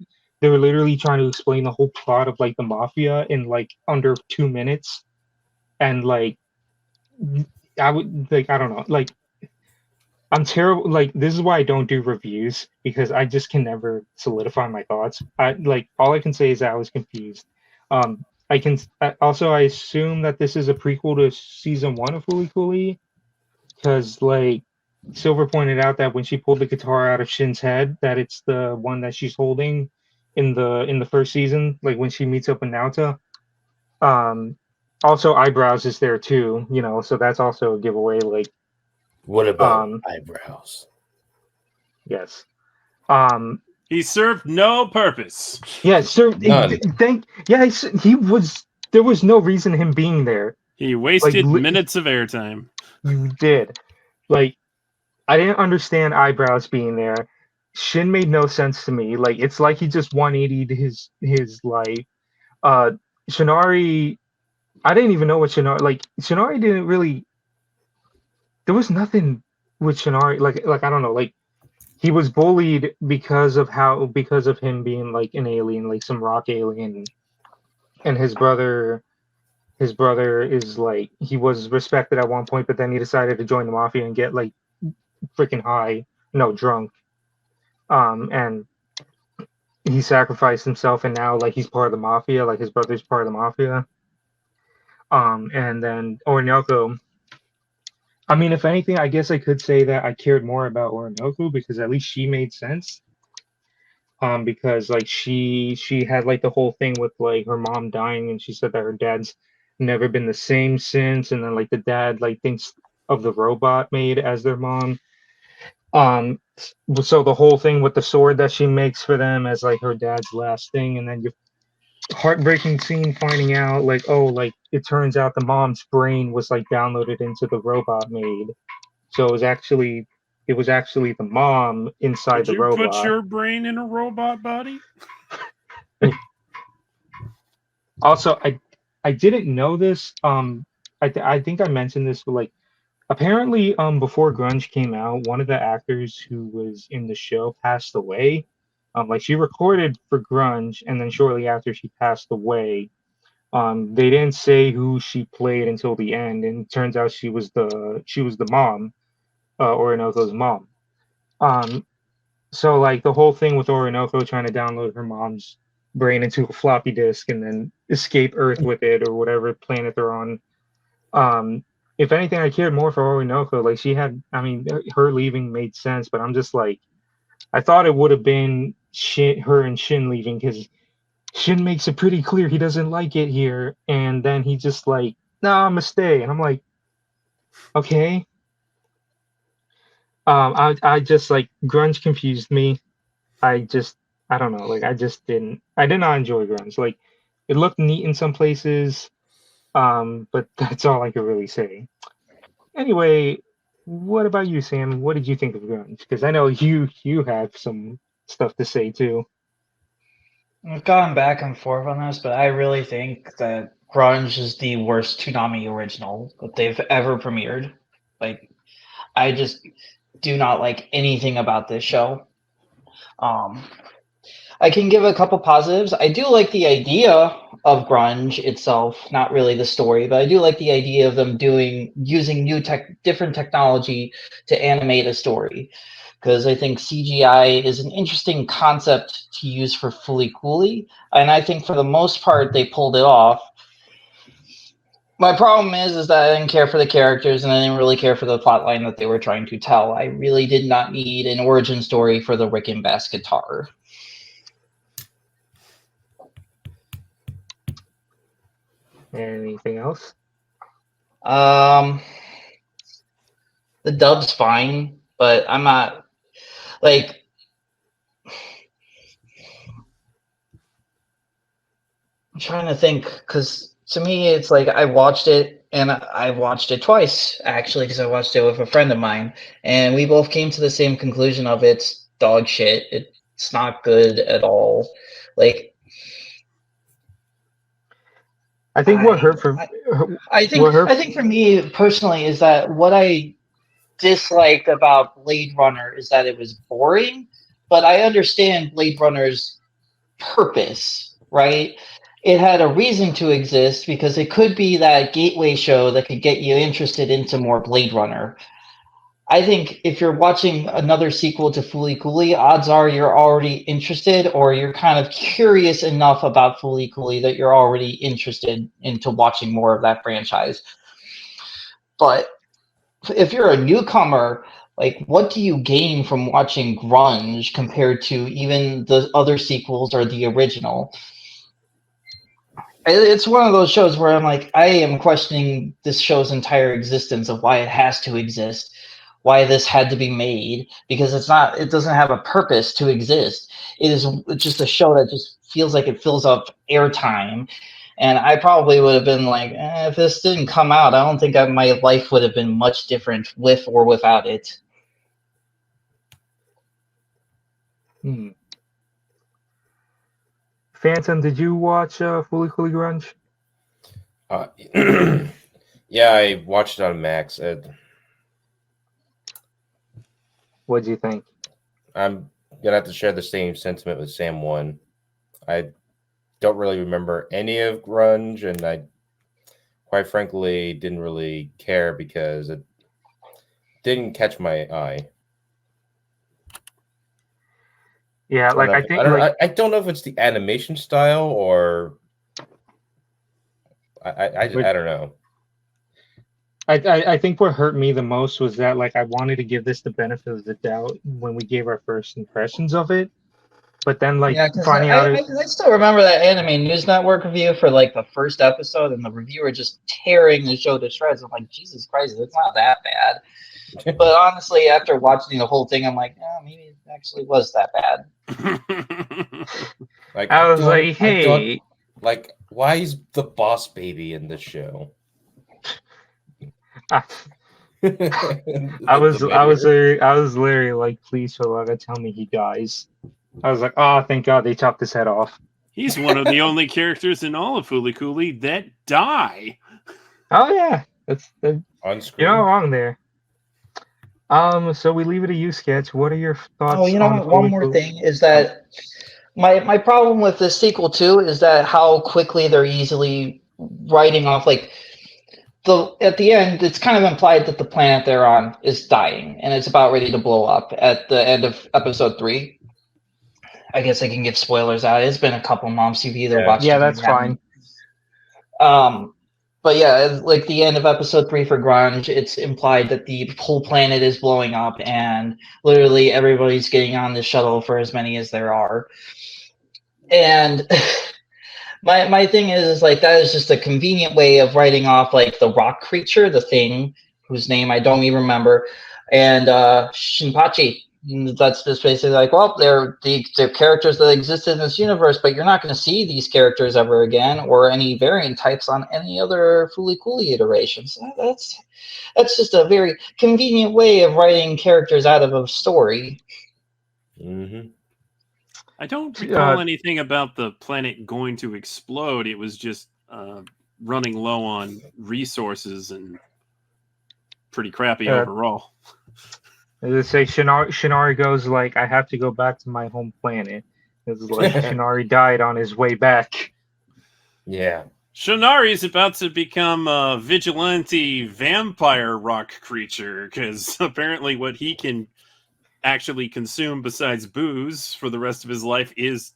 they were literally trying to explain the whole plot of like the mafia in like under 2 minutes, and like I would like I don't know like I'm terrible. Like this is why I don't do reviews because I just can never solidify my thoughts. I like all I can say is that I was confused. I can also I assume that this is a prequel to season 1 of Fooly Cooly because like Silver pointed out that when she pulled the guitar out of Shin's head, that it's the one that she's holding in the first season, like when she meets up with Naota. Um, Also eyebrows is there too, so that's also a giveaway. Like, What about um, eyebrows? yes. Um, He served no purpose. Yeah, sir. None. He was. There was no reason him being there. He Like wasted minutes of airtime. you did. Like I didn't understand eyebrows being there. Shin made no sense to me. Like it's like he just 180'd his life. Uh, Shinari. I didn't even know what Shinari. Like Shinari didn't really. There was nothing with Shinari. Like I don't know. Like he was bullied because of him being like an alien, like some rock alien, and his brother is like he was respected at one point, but then he decided to join the mafia and get like freaking high, no, drunk. And he sacrificed himself, and now like he's part of the mafia, like his brother's part of the mafia. And then Orinoco. I mean, if anything, I guess I could say that I cared more about Orinoco because at least she made sense. Because like she had like the whole thing with like her mom dying, and she said that her dad's never been the same since, and then like the dad like thinks of the robot maid as their mom. So the whole thing with the sword that she makes for them as like her dad's last thing, and then your heartbreaking scene finding out like, oh, like it turns out the mom's brain was like downloaded into the robot maid, so it was actually the mom inside Did the you put robot. your brain in a robot body? Also, I didn't know this. I think I mentioned this, but like Apparently, before grunge came out, one of the actors who was in the show passed away. Like she recorded for grunge, and then shortly after she passed away, they didn't say who she played until the end, and it turns out she was the mom, Orinoco's mom. Um, so like the whole thing with Orinoco trying to download her mom's brain into a floppy disk and then escape Earth with it or whatever planet they're on. Um, if anything, I cared more for Orinoco. Like she had, I mean, her leaving made sense, but I'm just like, I thought it would have been her and Shin leaving because Shin makes it pretty clear he doesn't like it here, and then he just like, nah, I'm gonna stay, and I'm like, okay. I just like grunge confused me. I just, I don't know, like I did not enjoy grunge. Like it looked neat in some places, but that's all I could really say. Anyway, what about you, Sam? What did you think of grunge? Because I know you have some stuff to say too. We've gone back and forth on this, but I really think that Grunge is the worst Toonami original that they've ever premiered. Like, I just do not like anything about this show. Um, I can give a couple positives. I do like the idea of grunge itself, not really the story, but I do like the idea of them using different technology to animate a story. Because I think CGI is an interesting concept to use for Fooly Cooly, and I think for the most part they pulled it off. My problem is that I didn't care for the characters and I didn't really care for the plot line that they were trying to tell. I really did not need an origin story for the Rick and Bass guitar. Anything else? The dub's fine, but I'm not like I'm trying to think because to me it's like I watched it and I watched it twice actually because I watched it with a friend of mine and we both came to the same conclusion of it's dog shit. It's not good at all. Like I think what hurt for I think for me personally is that what I disliked about Blade Runner is that it was boring, but I understand Blade Runner's purpose, right? It had a reason to exist because it could be that gateway show that could get you interested into more Blade Runner. I think if you're watching another sequel to Fooly Cooly, odds are you're already interested or you're kind of curious enough about Fooly Cooly that you're already interested into watching more of that franchise. But if you're a newcomer, like what do you gain from watching grunge compared to even the other sequels or the original? It's one of those shows where I'm like, I am questioning this show's entire existence of why it has to exist, why this had to be made, because it doesn't have a purpose to exist. It's just a show that just feels like it fills up airtime. And I probably would have been like, if this didn't come out, I don't think my life would have been much different with or without it. Phantom, did you watch Fooly Cooly Grunge? Yeah, I watched it on Max. What do you think? I'm gonna have to share the same sentiment with Sam One. I don't really remember any of grunge, and I, quite frankly, didn't really care because it didn't catch my eye. Yeah, like I think I don't know if it's the animation style or I don't know. I think what hurt me the most was that like I wanted to give this the benefit of the doubt when we gave our first impressions of it, but then like finding out I still remember that Anime News Network review for like the first episode, and the reviewer just tearing the show to shreds. I'm like, Jesus Christ, it's not that bad. But honestly, after watching the whole thing, I'm like, maybe it actually was that bad. Like I was like, hey, like why is the boss baby in this show? I was literally like, please, Shalaka, tell me he dies. I was like, oh, thank God they chopped his head off. He's one of the only characters in all of Fooly Cooly that die. Oh yeah, that's On screen. You're not wrong there. So we leave it to you, Sketch. What are your thoughts Oh, you know on what? One Fooly more Cooly? thing is that my problem with this sequel too is that how quickly they're easily writing off like at the end. It's kind of implied that the planet they're on is dying and it's about ready to blow up at the end of episode 3. I guess I can give spoilers out. It's been a couple months. You've either Yeah. watched Yeah, it or that's you haven't. fine. But yeah, it's like the end of episode 3 for Grunge, it's implied that the whole planet is blowing up and literally everybody's getting on the shuttle for as many as there are. And my thing is like that is just a convenient way of writing off like the rock creature, the thing whose name I don't even remember, and Shinpachi. That's just basically like, well, they're the characters that existed in this universe, but you're not going to see these characters ever again, or any variant types on any other Fooly Cooly iterations. That's just a very convenient way of writing characters out of a story. Mm-hmm. I don't recall anything about the planet going to explode. It was just running low on resources and pretty crappy overall. They say Shinari goes like, I have to go back to my home planet. It's like Shinari died on his way back. Yeah. Shinari is about to become a vigilante vampire rock creature because apparently what he can actually consume besides booze for the rest of his life is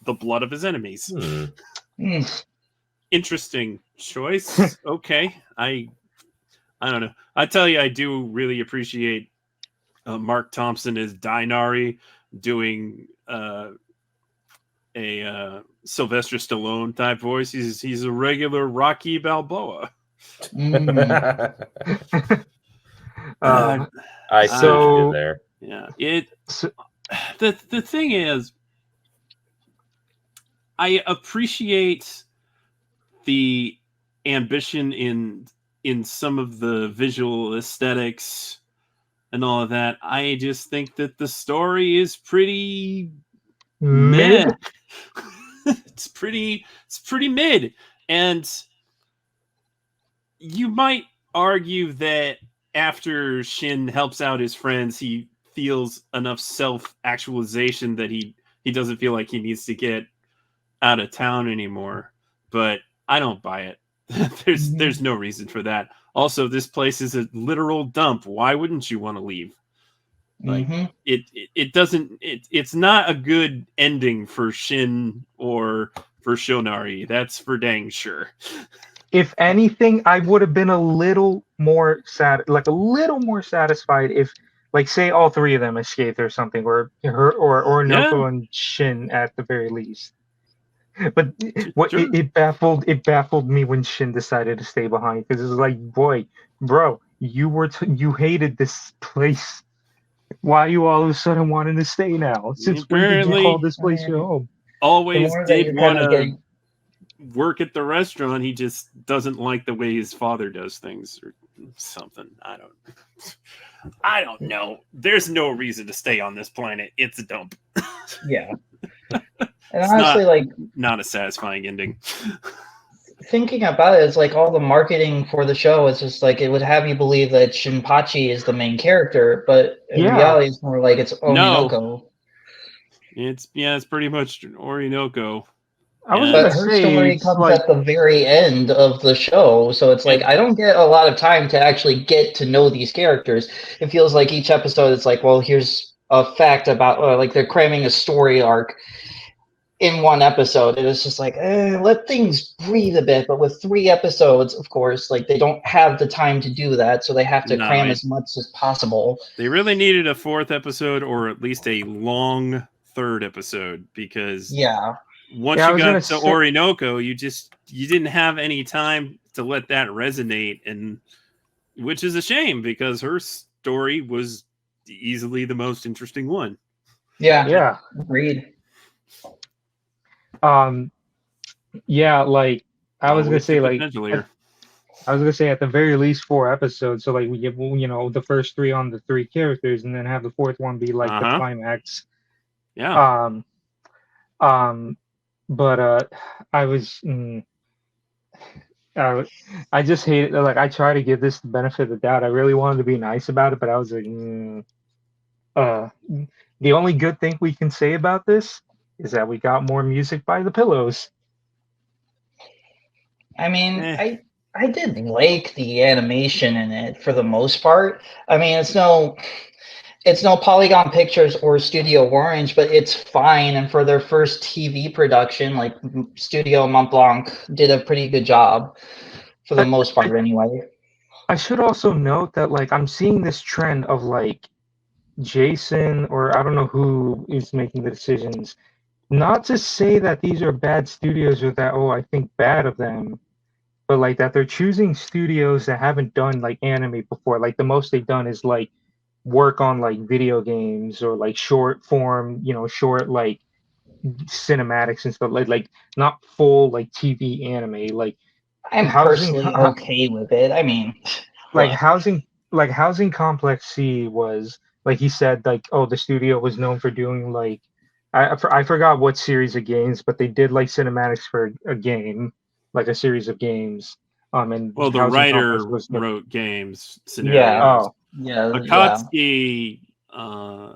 the blood of his enemies. Interesting choice. Okay. I don't know. I tell you, I do really appreciate Mark Thompson as Dinari doing a Sylvester Stallone type voice. He's a regular Rocky Balboa. I see what you did there. Yeah. The thing is, I appreciate the ambition in some of the visual aesthetics and all of that. I just think that the story is pretty mid. It's pretty mid. And you might argue that after Shin helps out his friends, he feels enough self-actualization that he doesn't feel like he needs to get out of town anymore. But I don't buy it. There's no reason for that. Also, this place is a literal dump. Why wouldn't you want to leave? Like it doesn't. It's not a good ending for Shin or for Shonari. That's for dang sure. If anything, I would have been a little more satisfied if, like, say all three of them escaped or something, or Noko and Shin at the very least. But it baffled me when Shin decided to stay behind, because it was like, bro, you hated this place. Why you all of a sudden wanting to stay now? Since when did you call this place your home? Always did want to work at the restaurant. He just doesn't like the way his father does things or something. I don't know. There's no reason to stay on this planet. It's a dump. Yeah. And honestly, not a satisfying ending. Thinking about it, it's like all the marketing for the show is just like it would have you believe that Shinpachi is the main character, but in reality, it's more like it's Orinoko. No. It's pretty much Orinoko. But her story comes at the very end of the show, so it's like I don't get a lot of time to actually get to know these characters. It feels like each episode, it's like, well, here's a fact about like they're cramming a story arc in one episode, and it's just like let things breathe a bit. But with 3 episodes, of course, like they don't have the time to do that, so they have to cram as much as possible. They really needed a 4th episode, or at least a long 3rd episode, because once you got to Orinoko, you didn't have any time to let that resonate, and which is a shame because her story was easily the most interesting one. Yeah, agreed. Like I was gonna say at the very least 4 episodes. So like we give the first 3 on the 3 characters, and then have the 4th one be like the climax. Yeah. But I was I just hate it. Like I try to give this the benefit of the doubt. I really wanted to be nice about it, but I was like, uh, the only good thing we can say about this is that we got more music by the Pillows. I mean, Eh. I did like the animation in it for the most part. I mean, it's no Polygon Pictures or Studio Orange, but it's fine. And for their first TV production, like Studio Mont Blanc did a pretty good job for the I, most I, part, anyway. I should also note that like I'm seeing this trend of like Jason or I don't know who is making the decisions. Not to say that these are bad studios or that I think bad of them, but like that they're choosing studios that haven't done like anime before. Like the most they've done is like work on like video games or like short form, short like cinematics and stuff like not full like TV anime. I'm Housing personally okay with it. I mean, like what? housing like Housing Complex C was like he said like the studio was known for doing like I forgot what series of games, but they did like cinematics for a game, like a series of games. And Well, the Housing Complex writer was wrote games Yeah, scenarios. oh yeah. Akatsuki, I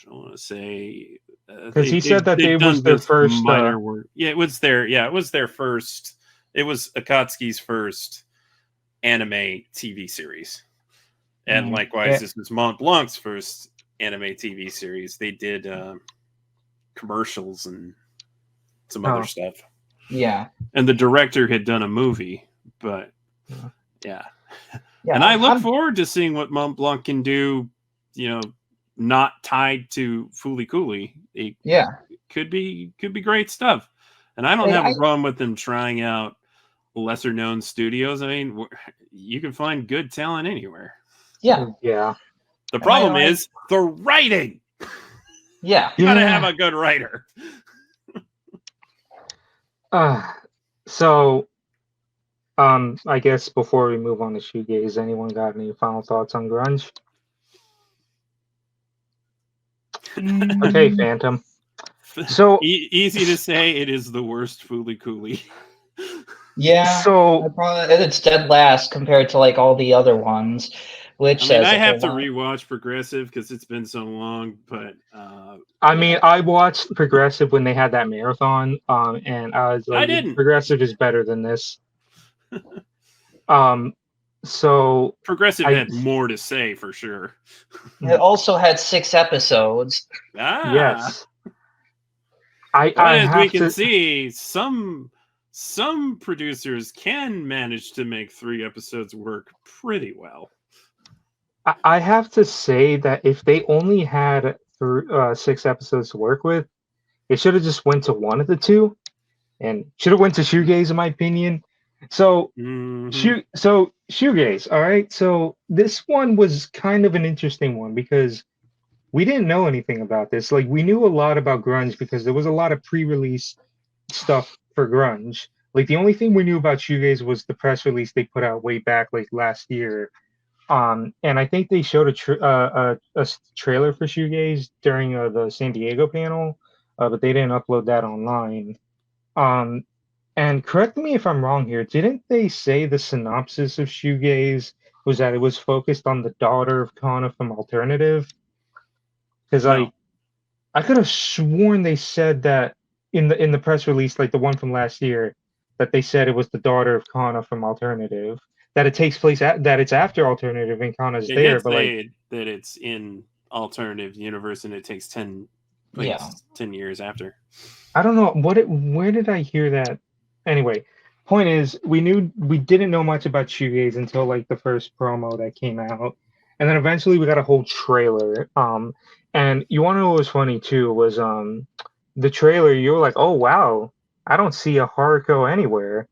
want to say because he said that they they've was done their just first minor work. Yeah, it was their first. It was Akatsuki's first anime TV series, and likewise, this was Mont Blanc's first anime TV series. They did commercials and some other stuff. Yeah. And the director had done a movie, but yeah. Yeah, And I look forward to seeing what Mont Blanc can do, not tied to Fooly Cooly. It could be great stuff. And I don't have a problem with them trying out lesser known studios. I mean, you can find good talent anywhere. Yeah. The problem is the writing. Yeah. You gotta have a good writer. So I guess before we move on to shoegaze, anyone got any final thoughts on grunge? Okay, Phantom. So easy to say, it is the worst Fooly Cooly. Yeah. So it's dead last compared to like all the other ones, which I have to rewatch Progressive because it's been so long. But I mean, I watched Progressive when they had that marathon, and I was like, I didn't. Progressive is better than this. So Progressive had more to say for sure. It also had 6 episodes. Yes. As we can see, some producers can manage to make 3 episodes work pretty well. I have to say that if they only had 6 episodes to work with, it should have just went to one of the two, and should have went to shoegaze, in my opinion. So shoegaze, all right. So this one was kind of an interesting one because we didn't know anything about this. Like we knew a lot about grunge because there was a lot of pre-release stuff for grunge. Like the only thing we knew about shoegaze was the press release they put out way back like last year. And I think they showed a trailer for shoegaze during the San Diego panel, but they didn't upload that online. And correct me if I'm wrong here. Didn't they say the synopsis of shoegaze was that it was focused on the daughter of Kana from Alternative? Because I could have sworn they said that in the press release, like the one from last year, that they said it was the daughter of Kana from Alternative. That it takes place that it's after Alternative and Kana's there, but like that it's in Alternative universe and it takes 10 years after. I don't know where did I hear that? Anyway, point is we didn't know much about shoegaze until like the first promo that came out, and then eventually we got a whole trailer. And you want to know what was funny too was the trailer. You were like, oh wow, I don't see a Haruko anywhere.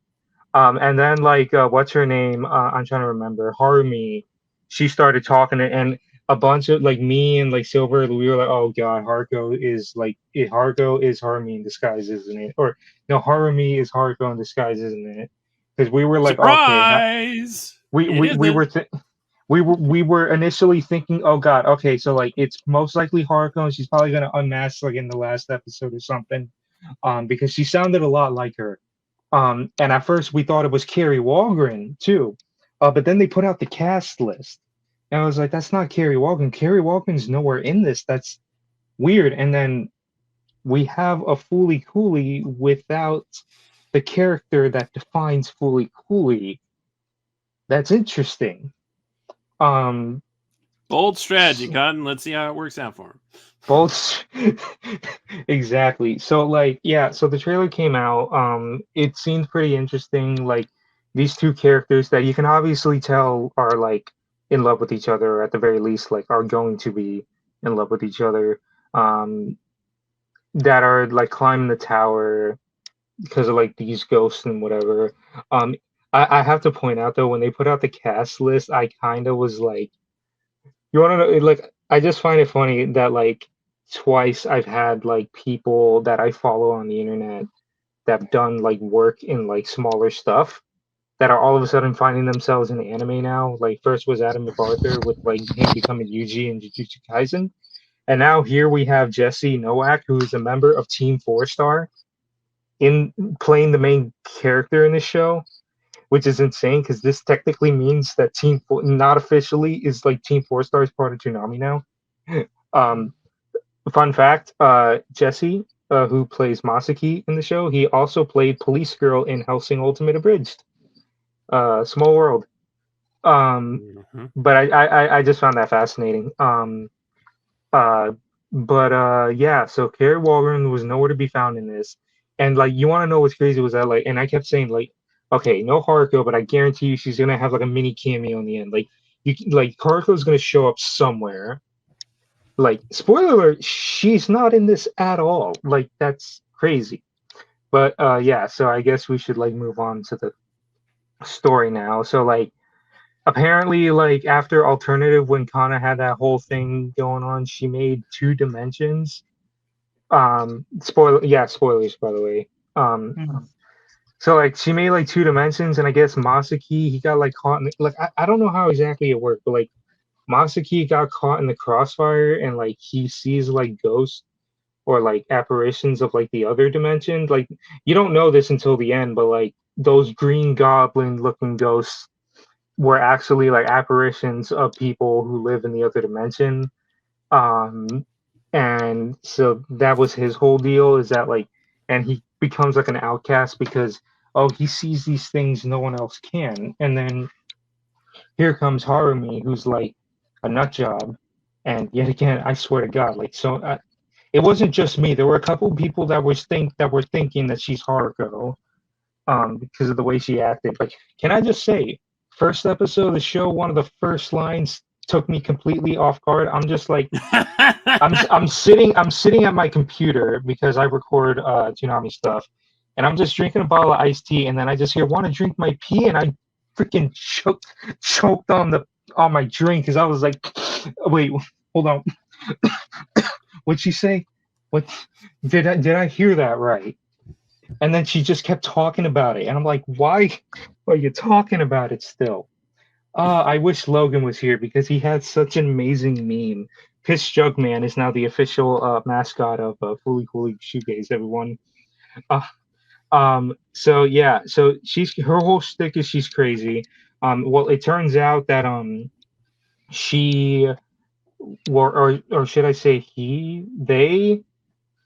And then like what's her name? I'm trying to remember. Harumi. She started talking and a bunch of like me and like Silver, we were like, oh god, Haruko is Harumi in disguise, isn't it? Or no, Harumi is Haruko in disguise, isn't it? Because we were like, surprise! Okay, we were initially thinking, oh god, okay, so like it's most likely Haruko and she's probably gonna unmask like in the last episode or something. Because she sounded a lot like her. And at first we thought it was Carrie Walgren too, but then they put out the cast list, and I was like, that's not Carrie Walgren. Carrie Walgren's nowhere in this. That's weird. And then we have a Fooly Cooly without the character that defines Fooly Cooly. That's interesting. Bold strategy, Cotton. Let's see how it works out for him. Both exactly. So like yeah, so the trailer came out. It seemed pretty interesting. Like these two characters that you can obviously tell are like in love with each other, or at the very least, like are going to be in love with each other. That are like climbing the tower because of like these ghosts and whatever. Um, I have to point out though, when they put out the cast list, I kind of was like, you want to know, like, I just find it funny that like twice I've had like people that I follow on the internet that have done like work in like smaller stuff that are all of a sudden finding themselves in anime now. Like first was Adam MacArthur with like him becoming Yuji in Jujutsu Kaisen, and now here we have Jesse Nowak, who is a member of Team Four Star, in playing the main character in this show, which is insane because this technically means that Team Four, not officially, is like Team Four Star is part of Toonami now. Um, Fun fact: Jesse, who plays Masaki in the show, he also played Police Girl in Hellsing Ultimate Abridged. Small world. But I just found that fascinating. Yeah. So Carrie Walgren was nowhere to be found in this, and like you want to know what's crazy was that like, and I kept saying like, okay, no Haruko, but I guarantee you she's gonna have like a mini cameo in the end. Like like Haruko's gonna show up somewhere. Like spoiler alert, she's not in this at all. Like that's crazy. But yeah, so I guess we should like move on to the story now. So like apparently like after Alternative, when Kana had that whole thing going on, she made two dimensions. Spoilers by the way. So like she made like two dimensions, and I guess Masaki, he got like caught in like I don't know how exactly it worked, but like Masaki got caught in the crossfire, and like he sees like ghosts or like apparitions of like the other dimension. Like you don't know this until the end, but like those green goblin looking ghosts were actually like apparitions of people who live in the other dimension. And so that was his whole deal, is that like, and he becomes like an outcast because he sees these things no one else can. And then here comes Harumi, who's like a nut job, and yet again, I swear to God, like so, it wasn't just me. There were a couple of people that were thinking that she's Haruko, because of the way she acted. Like, can I just say, first episode of the show, one of the first lines took me completely off guard. I'm just like, I'm sitting at my computer because I record Toonami stuff, and I'm just drinking a bottle of iced tea, and then I just hear, "Want to drink my pee?" And I freaking choked on my drink because I was like, wait, hold on. What'd she say? What did I hear that right? And then she just kept talking about it, and I'm like, why are you talking about it still? I wish Logan was here because he had such an amazing meme. Piss Jug Man is now the official mascot of Fooly Cooly Shoegaze, everyone. So yeah, so her whole shtick is she's crazy. Well, it turns out that she, or should I say they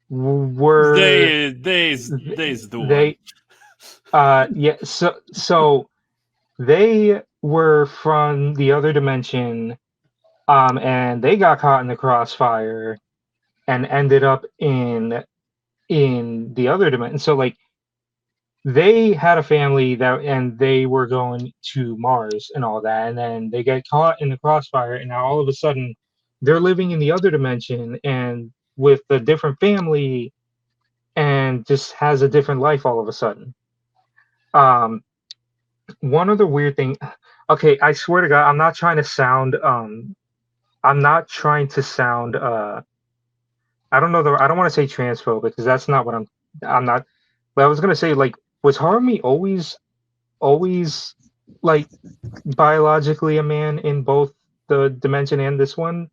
were they's the one. Yeah, so they were from the other dimension, and they got caught in the crossfire and ended up in the other dimension. So like they had a family and they were going to Mars and all that, and then they get caught in the crossfire, and now all of a sudden they're living in the other dimension and with a different family, and just has a different life all of a sudden. One other weird thing. Okay, I swear to God, I'm not trying to sound. I don't know. I don't want to say transphobic because that's not what I'm not. But I was gonna say, like, was Harumi always like biologically a man in both the dimension and this one,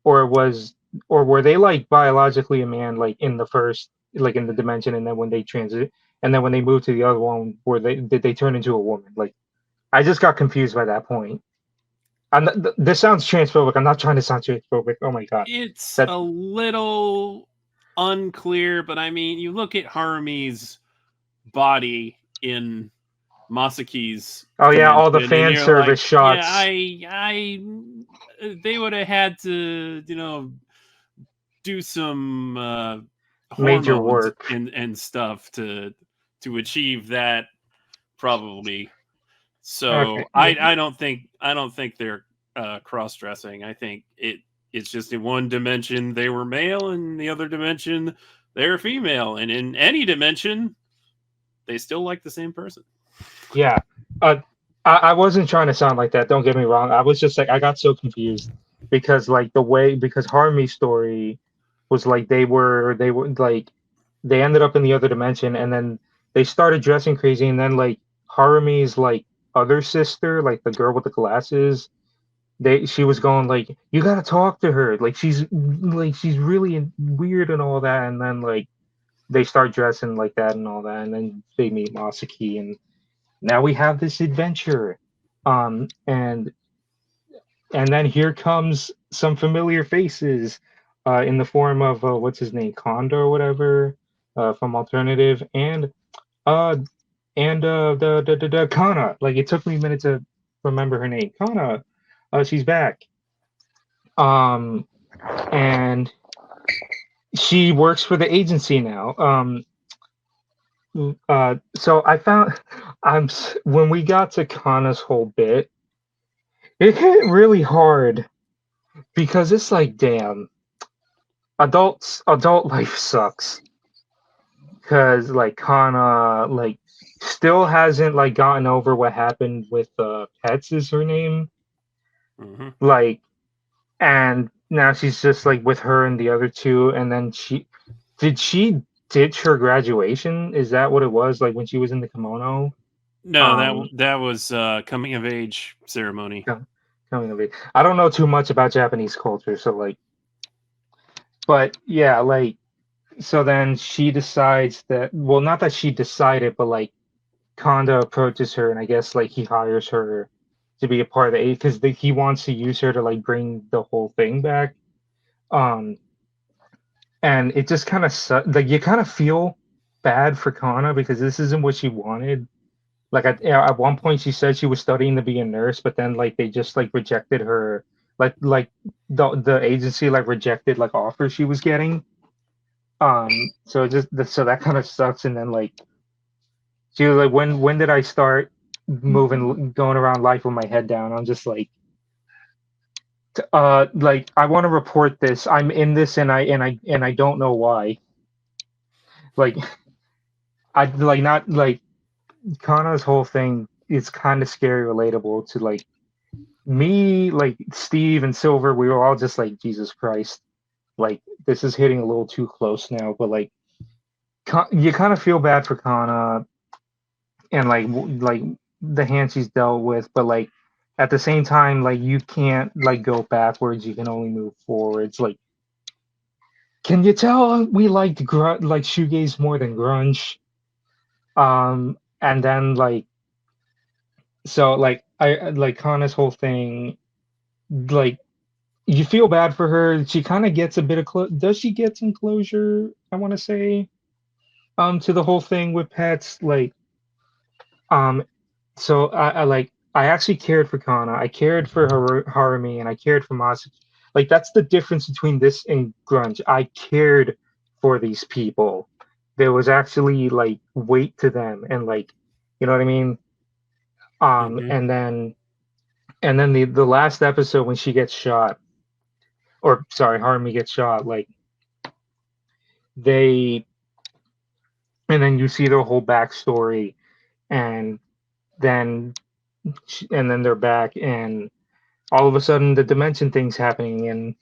or were they like biologically a man like in the first, like in the dimension, and then when they transit, and then when they moved to the other one, did they turn into a woman? Like, I just got confused by that point. This sounds transphobic. I'm not trying to sound transphobic. Oh my god, It's that a little unclear, but I mean, you look at Harumi's body in Masaki's oh yeah, all the dimension, and fan you're service like, shots. I they would have had to, do some Major hormones work. and stuff to achieve that, probably. So Okay. I don't think they're cross dressing. I think it's just in one dimension they were male, and the other dimension they're female, and in any dimension they still like the same person. Yeah. I wasn't trying to sound like that. Don't get me wrong. I was just like, I got so confused because like because Harumi's story was like they were like they ended up in the other dimension, and then they started dressing crazy, and then like Harumi's like other sister, like the girl with the glasses, she was going like, you gotta talk to her, like she's really weird and all that, and then like they start dressing like that and all that, and then they meet Masaki, and now we have this adventure, and then here comes some familiar faces, in the form of what's his name, Kondo or whatever, from Alternative, uh the Kana. Like, it took me a minute to remember her name. Kana, she's back, um, and she works for the agency now. So I found when we got to Kana's whole bit, it hit really hard because it's like, damn, adult life sucks. Because like Kana like still hasn't like gotten over what happened with Pets is her name, Mm-hmm. like, and now she's just like with her and the other two, and then she ditch her graduation? Is that what it was, like when she was in the kimono? No, that was coming of age ceremony. Coming of age. I don't know too much about Japanese culture, so like, but yeah, like, so then she decides that, well, not that she decided, but like Konda approaches her, and I guess like he hires her to be a part of the eight because he wants to use her to like bring the whole thing back. Um, and it just kind of like you kind of feel bad for Kana because this isn't what she wanted. Like at one point she said she was studying to be a nurse, but then like they just like rejected her, like the agency like rejected like offers she was getting. So so that kind of sucks. And then like she was like, when did I start going around life with my head down? I'm just like I want to report this. I'm in this, and I don't know why. Like I like not like Kana's whole thing is kind of scary relatable to like me, like Steve and Silver. We were all just like, Jesus Christ, like this is hitting a little too close now. But like you kind of feel bad for Kana and like the hand she's dealt with, but like at the same time, like you can't like go backwards. You can only move forwards. Like, can you tell we liked like shoegaze more than grunge? And then like so like I like Kana's whole thing, like you feel bad for her. She kind of gets a bit of does she get some closure? I want to say, to the whole thing with Pets, like, um, so I actually cared for Kana. I cared for Harumi, and I cared for Masaki. Like that's the difference between this and grunge. I cared for these people. There was actually like weight to them, and like, you know what I mean. Mm-hmm. And then the last episode when she gets shot, or sorry, Harumi gets shot. Like they, and then you see their whole backstory, and then they're back, and all of a sudden the dimension thing's happening, and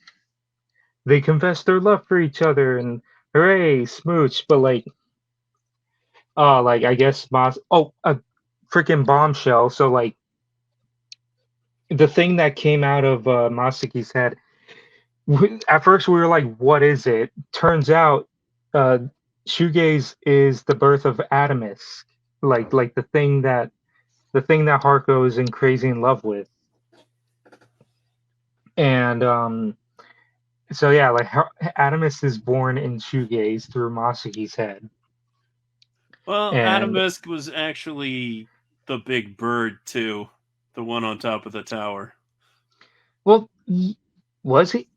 they confess their love for each other, and hooray, smooch. But like I guess a freaking bombshell. So like the thing that came out of Masaki's head. At first we were like, what is it? Turns out, shoegaze is the birth of Atomisk, like the thing that Harko is in crazy in love with, and so yeah, like Atomisk is born in shoegaze through Masaki's head. Well, And Atomisk was actually the big bird too, the one on top of the tower. well, was he?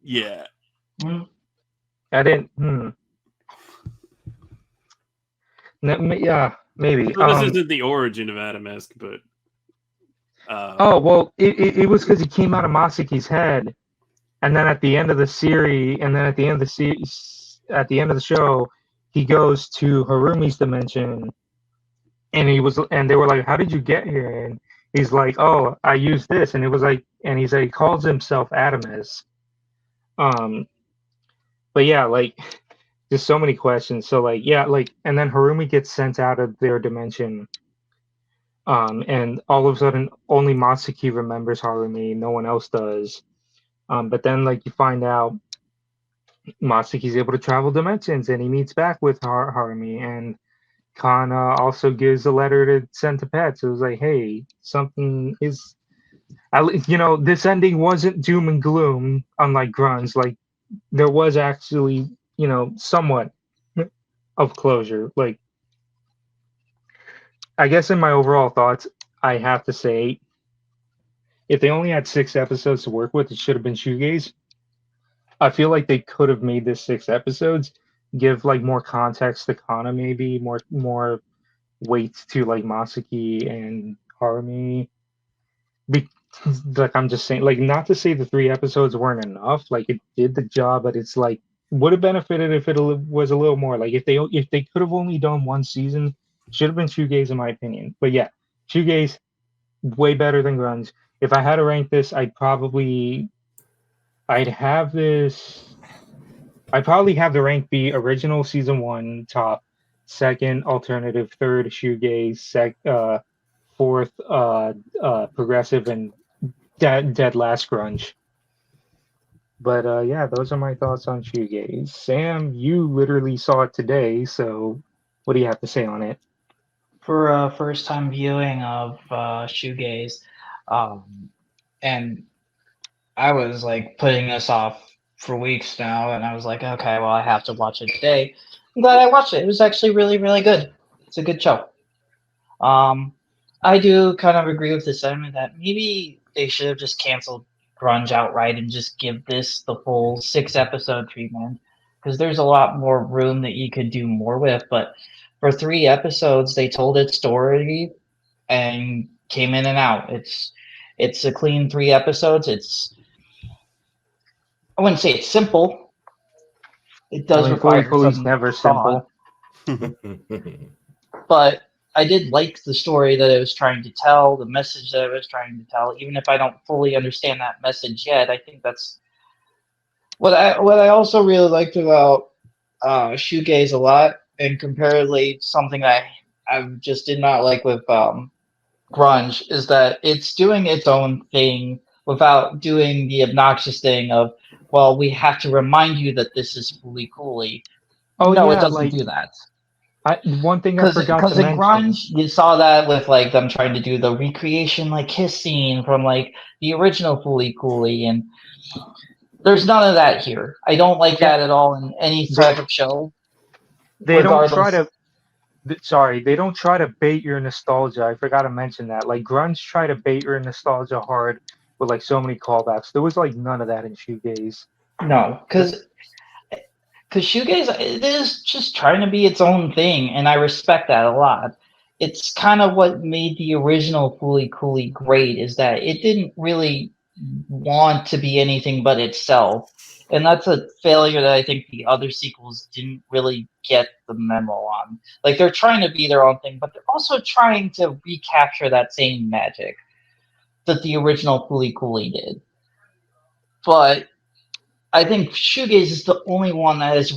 Yeah. I didn't. Yeah, maybe. So this isn't the origin of Atomisk, but Oh well, it was because he came out of Masaki's head, and then at the end of the series, and then at the end of the show, he goes to Harumi's dimension, and they were like, "How did you get here?" And he's like, "Oh, I used this," and it was like, and he's like, he calls himself Adamus. But yeah, like, just so many questions. So like, yeah, like, and then Harumi gets sent out of their dimension. And all of a sudden, only Masaki remembers Harumi. No one else does. But then, like, you find out Masaki's able to travel dimensions, and he meets back with Harumi. And Kana also gives a letter to send to Pet. So it was like, hey, something is, this ending wasn't doom and gloom, unlike Grunge. Like, there was actually, somewhat of closure. Like, I guess in my overall thoughts, I have to say, if they only had 6 episodes to work with, it should have been Shoegaze. I feel like they could have made this 6 episodes, give like more context to Kana, maybe more weight to like Masaki and Harumi. Like, I'm just saying, like, not to say the 3 episodes weren't enough. Like, it did the job, but it's like would have benefited if it was a little more. Like, if they could have only done 1 season, should have been Shoegaze in my opinion. But yeah, Shoegaze way better than Grunge. If I had to rank this, I'd probably have the rank be original season 1 top, second alternative, third shoegaze, fourth progressive, and dead last Grunge. But yeah, those are my thoughts on shoegaze. Sam, you literally saw it today, so what do you have to say on it? For a first time viewing of shoegaze, and I was like putting this off for weeks now, and I was like, okay, well, I have to watch it today. I'm glad I watched it. It was actually really, really good. It's a good show. I do kind of agree with the sentiment that maybe they should have just canceled Grunge outright and just give this the full 6-episode treatment, because there's a lot more room that you could do more with. But for 3 episodes, they told its story and came in and out. It's a clean 3 episodes. I wouldn't say it's simple. It does require Fooly's some never thought, simple. but I did like the story that it was trying to tell, the message that it was trying to tell. Even if I don't fully understand that message yet, I think that's what I also really liked about shoegaze a lot, and comparatively something that I just did not like with Grunge, is that it's doing its own thing without doing the obnoxious thing of, well, we have to remind you that this is Fooly Cooly. Oh No, yeah, it doesn't like, do that. one thing I forgot to Because in mention. Grunge, you saw that with like them trying to do the recreation, like kiss scene from like the original Fooly Cooly, and there's none of that here. I don't like that at all in any type of show. They don't try regardless. to. Sorry, they don't try to bait your nostalgia. I forgot to mention that. Like, Grunge try to bait your nostalgia hard with like so many callbacks. There was like none of that in Shoegaze. No, because shoegaze, it is just trying to be its own thing, and I respect that a lot. It's kind of what made the original Fooly Cooly great, is that it didn't really want to be anything but itself. And that's a failure that I think the other sequels didn't really get the memo on. Like, they're trying to be their own thing, but they're also trying to recapture that same magic that the original Fooly Cooly did. But I think shoegaze is the only one that has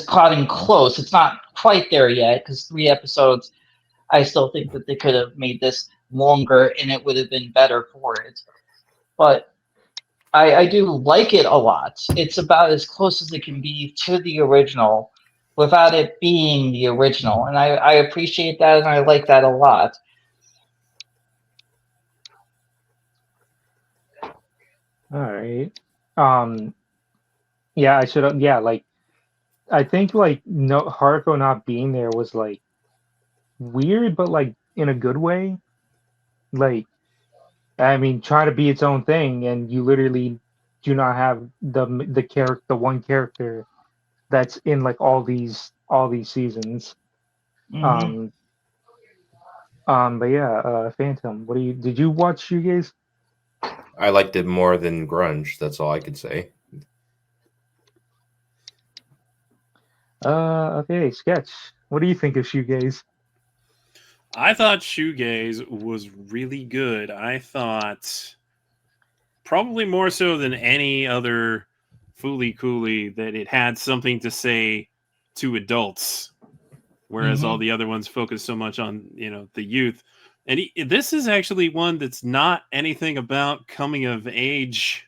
gotten close. It's not quite there yet, because 3 episodes, I still think that they could have made this longer and it would have been better for it. But I do like it a lot. It's about as close as it can be to the original without it being the original. And I appreciate that and I like that a lot. All right. Yeah, I should. Yeah, like I think like no Haruko not being there was like weird, but like in a good way. Like I mean, try to be its own thing, and you literally do not have the one character that's in like all these seasons. Mm-hmm. Um, but yeah, Phantom. What do you did you watch you guys? I liked it more than grunge. That's all I could say. Okay, Sketch. What do you think of Shoegaze? I thought Shoegaze was really good. I thought probably more so than any other Fooly Cooly that it had something to say to adults, whereas all the other ones focus so much on the youth. And this is actually one that's not anything about coming of age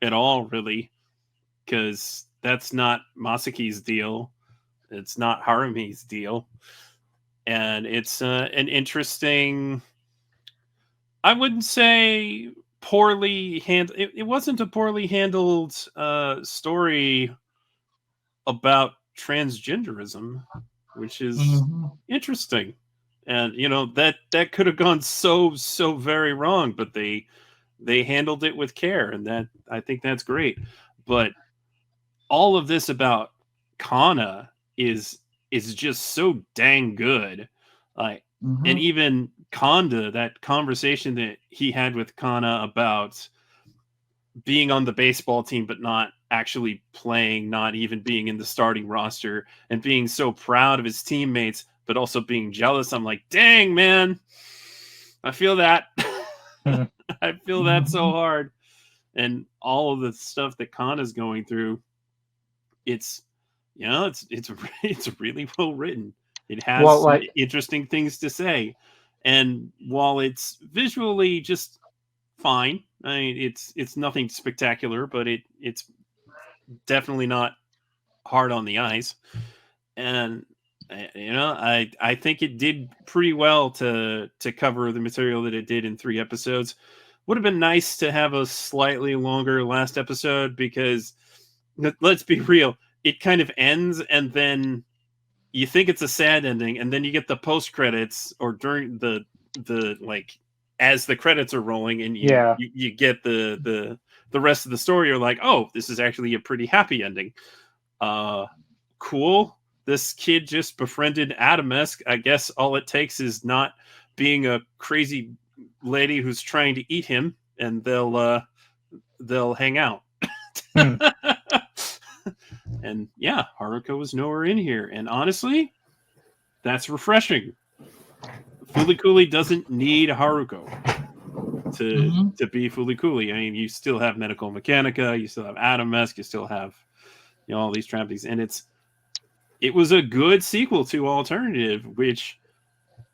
at all, really, because that's not Masaki's deal. It's not Harumi's deal. And it's an interesting, I wouldn't say poorly handled. It wasn't a poorly handled story about transgenderism, which is interesting. And that could have gone so very wrong, but they handled it with care, and that I think that's great. But all of this about Kana is just so dang good. Like, and even Konda, that conversation that he had with Kana about being on the baseball team but not actually playing, not even being in the starting roster, and being so proud of his teammates but also being jealous. I'm like, dang, man, I feel that. I feel that so hard. And all of the stuff that Kana's going through, it's it's really well written. It has Well, some like interesting things to say, and while it's visually just fine, I mean, it's nothing spectacular, but it's definitely not hard on the eyes. And I think it did pretty well to cover the material that it did in 3 episodes. Would have been nice to have a slightly longer last episode, because let's be real, it kind of ends and then you think it's a sad ending, and then you get the post credits, or during the like as the credits are rolling, and yeah, you get the rest of the story. You're like, oh, this is actually a pretty happy ending. Cool. This kid just befriended Adamesk. I guess all it takes is not being a crazy lady who's trying to eat him, and they'll hang out. And yeah, Haruko was nowhere in here. And honestly, that's refreshing. Fooly Cooly doesn't need Haruko to be Fooly Cooly. I mean, you still have Medical Mechanica, you still have Adamesk, you still have all these trappings, and it was a good sequel to Alternative, which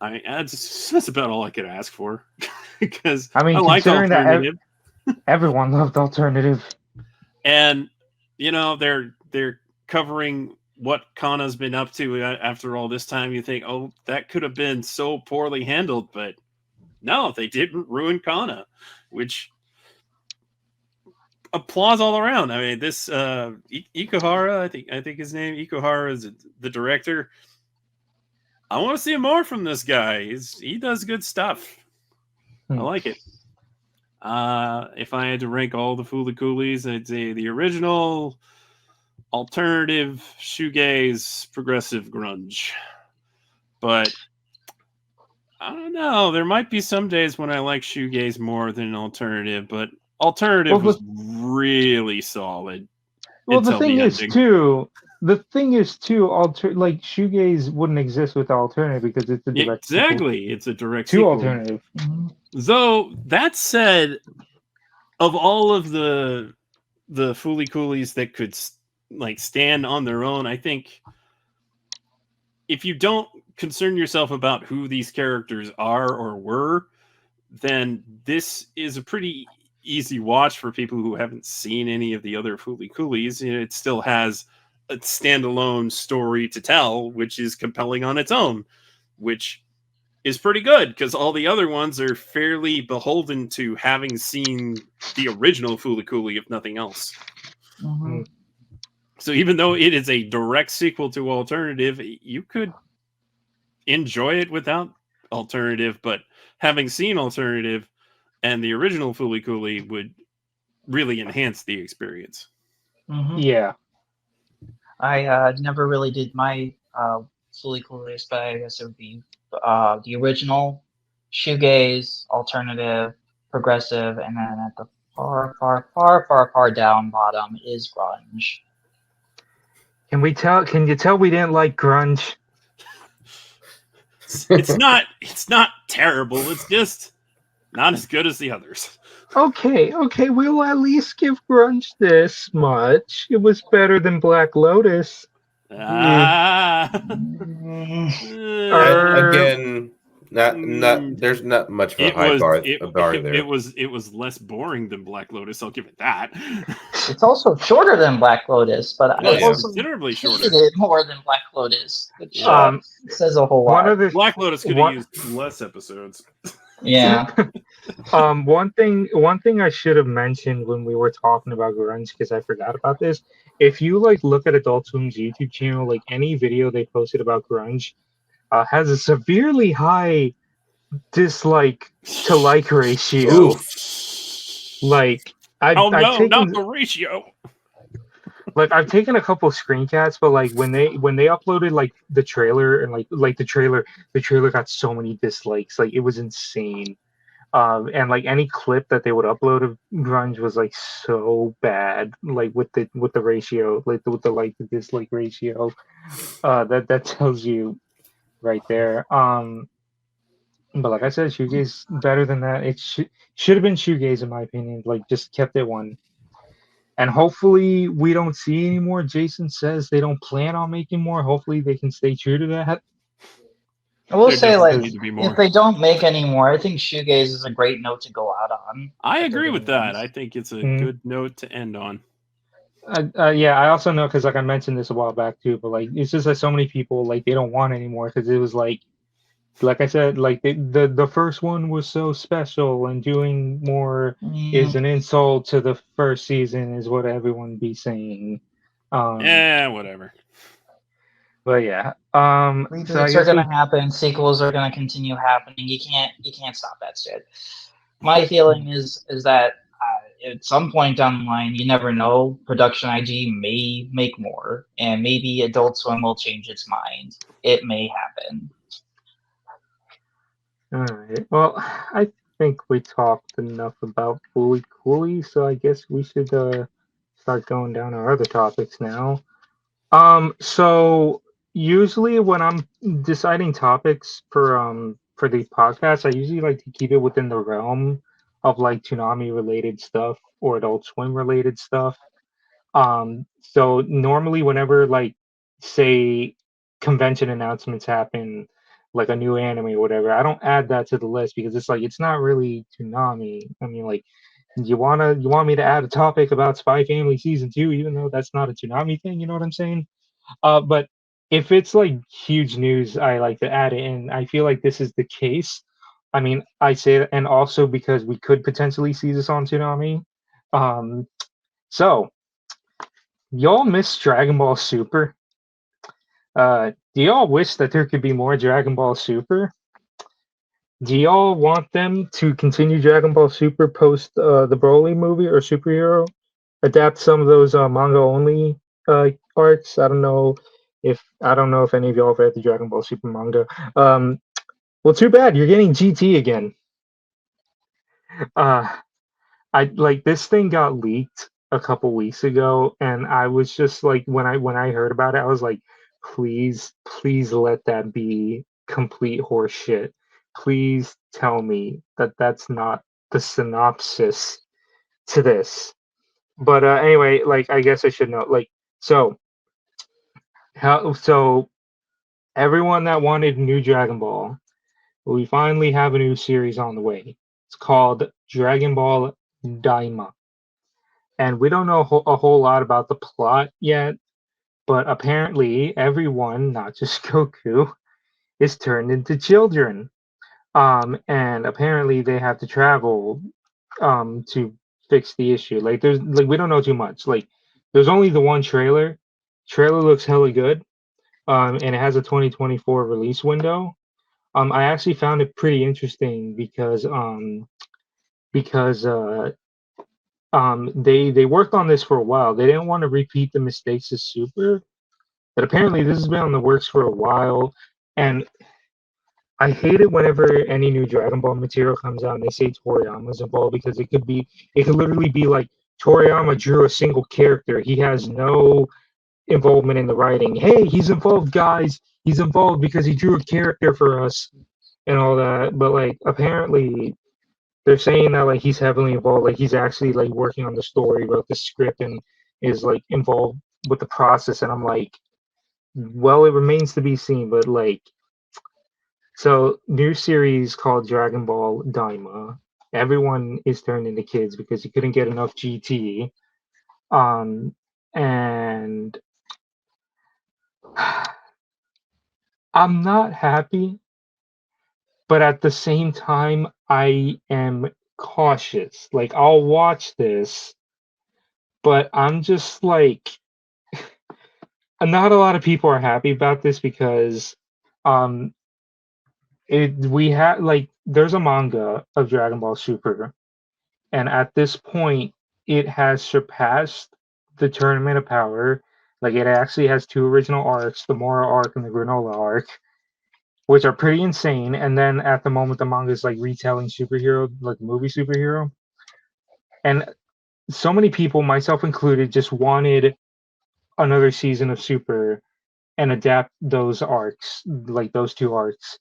that's about all I could ask for. Because I mean, I like considering Alternative, that everyone loved Alternative, and they're covering what Kana's been up to after all this time. You think, oh, that could have been so poorly handled, but no, they didn't ruin Kana, which applause all around. I mean, this Ikuhara, I think his name Ikuhara is the director. I want to see more from this guy. He does good stuff. I like it. If I had to rank all the Fooly Coolies, I'd say the original, alternative, shoegaze, progressive, grunge. But I don't know. There might be some days when I like shoegaze more than alternative, but alternative was really solid. Well, the thing is too, like shoegaze wouldn't exist with alternative because it's a direct exactly. It's a direct to sequel. alternative. Though that said, of all of the Fooly Coolies that could like stand on their own, I think if you don't concern yourself about who these characters are or were, then this is a pretty easy watch for people who haven't seen any of the other Fooly Coolies. It still has a standalone story to tell, which is compelling on its own, which is pretty good because all the other ones are fairly beholden to having seen the original Fooly Cooly, if nothing else. Mhm. So even though it is a direct sequel to Alternative, you could enjoy it without Alternative, but having seen Alternative and the original Fooly Cooly would really enhance the experience. Mhm. Yeah. I never really did my Fooly Coolies, but I guess it would be the original, shoegaze, alternative, progressive, and then at the far down bottom is grunge. Can you tell we didn't like grunge? It's not terrible. It's just not as good as the others. Okay, we'll at least give grunge this much. It was better than Black Lotus. Ah. Again, there's not much of a high bar there. It was less boring than Black Lotus. I'll give it that. It's also shorter than Black Lotus, but I also considerably shorter. hated it more than Black Lotus, which says a whole lot. Black Lotus could have used less episodes. Yeah. One thing I should have mentioned when we were talking about grunge, because I forgot about this. If you look at Adult Swim's YouTube channel, any video they posted about grunge has a severely high dislike to like ratio. Oof. I've taken, not the ratio. I've taken a couple screencasts, but when they uploaded the trailer and the trailer got so many dislikes, it was insane. And any clip that they would upload of grunge was so bad, with the ratio, with the dislike ratio. That tells you right there. But like I said, shoegaze better than that. It should have been shoegaze in my opinion. Just kept it one. And hopefully we don't see any more. Jason says they don't plan on making more. Hopefully they can stay true to that. I will There say, doesn't need to be more. if they don't make any more, I think shoegaze is a great note to go out on. I agree with that. I think it's a good note to end on. Yeah, I also know because I mentioned this a while back too, but it's just so many people they don't want anymore because it was like I said, the first one was so special, and doing more is an insult to the first season, is what everyone be saying. Whatever. But yeah, reboots are gonna happen, sequels are gonna continue happening. You can't stop that shit. My feeling is that at some point down the line, you never know, Production IG may make more, and maybe Adult Swim will change its mind. It may happen. All right. Well, I think we talked enough about Fooly Cooly, so I guess we should start going down our other topics now. So usually when I'm deciding topics for the podcast, I usually like to keep it within the realm of Toonami related stuff or Adult Swim related stuff. So normally whenever say convention announcements happen, a new anime or whatever, I don't add that to the list because it's not really Toonami. I mean, you want me to add a topic about Spy Family season 2, even though that's not a Toonami thing, you know what I'm saying? But if it's huge news, I like to add it, and I feel like this is the case. I mean, I say that, and also because we could potentially see this on Toonami. So y'all miss Dragon Ball Super? Do y'all wish that there could be more Dragon Ball Super? Do y'all want them to continue Dragon Ball Super post the Broly movie or superhero? Adapt some of those manga only arcs. I don't know if any of y'all have read the Dragon Ball Super manga. Well, too bad you're getting GT again. This thing got leaked a couple weeks ago, and I was just when I heard about it, I was like, please let that be complete horseshit. Please tell me that that's not the synopsis to this. But anyway, I guess I should know. So everyone that wanted new Dragon Ball, we finally have a new series on the way. It's called Dragon Ball Daima. And we don't know a whole lot about the plot yet, but apparently everyone, not just Goku, is turned into children. And apparently they have to travel to fix the issue. Like there's like we don't know too much. Like there's only the one trailer. Trailer looks hella good. And it has a 2024 release window. I actually found it pretty interesting because they worked on this for a while. They didn't want to repeat the mistakes of Super, but apparently this has been on the works for a while. And I hate it whenever any new Dragon Ball material comes out and they say Toriyama's involved because it could literally be like Toriyama drew a single character. He has no involvement in the writing. Hey, he's involved, guys. He's involved because he drew a character for us and all that. But like apparently they're saying that like he's heavily involved, like he's actually like working on the story, wrote the script, and is like involved with the process. And I'm like, well, it remains to be seen. But like, so new series called Dragon Ball Daima. Everyone is turned into kids because you couldn't get enough GT. And I'm not happy, but at the same time, I am cautious. Like I'll watch this, but I'm just like, not a lot of people are happy about this because, um, we had like there's a manga of Dragon Ball Super, and at this point, it has surpassed the Tournament of Power. Like it actually has two original arcs, the Mora arc and the Granola arc, which are pretty insane. And then at the moment, the manga is like retelling superhero, like movie superhero. And so many people, myself included, just wanted another season of Super and adapt those arcs, like those two arcs.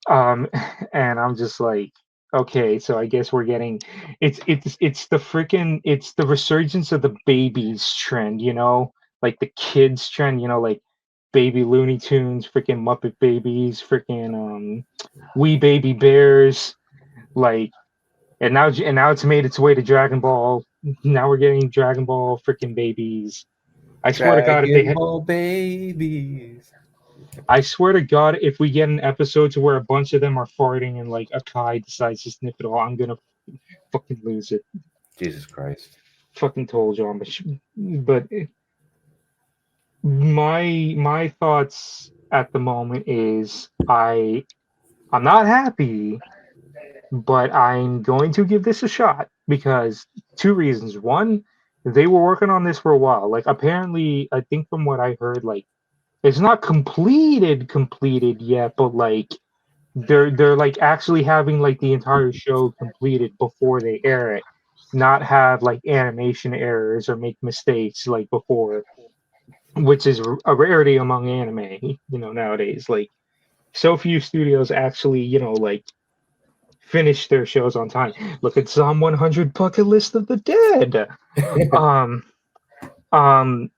And I'm just like, okay, so I guess we're getting it's the freaking it's the resurgence of the babies trend, like the kids trend, like baby Looney Tunes, freaking Muppet Babies, freaking Wee Baby Bears, like, and now it's made its way to Dragon Ball. Now we're getting Dragon Ball freaking babies. I swear to God, if they Dragon had, Ball babies. I swear to God, if we get an episode to where a bunch of them are farting and like Akai decides to snip it all, I'm gonna fucking lose it. Jesus Christ. Fucking told you, but my thoughts at the moment is I'm not happy, but I'm going to give this a shot because two reasons. One, they were working on this for a while. Like apparently, I think from what I heard, like it's not completed yet, but like they're like actually having like the entire show completed before they air it, not have like animation errors or make mistakes like before, which is a rarity among anime, nowadays. Like so few studios actually, like finish their shows on time. Look at Psalm 100 Bucket List of the Dead. um um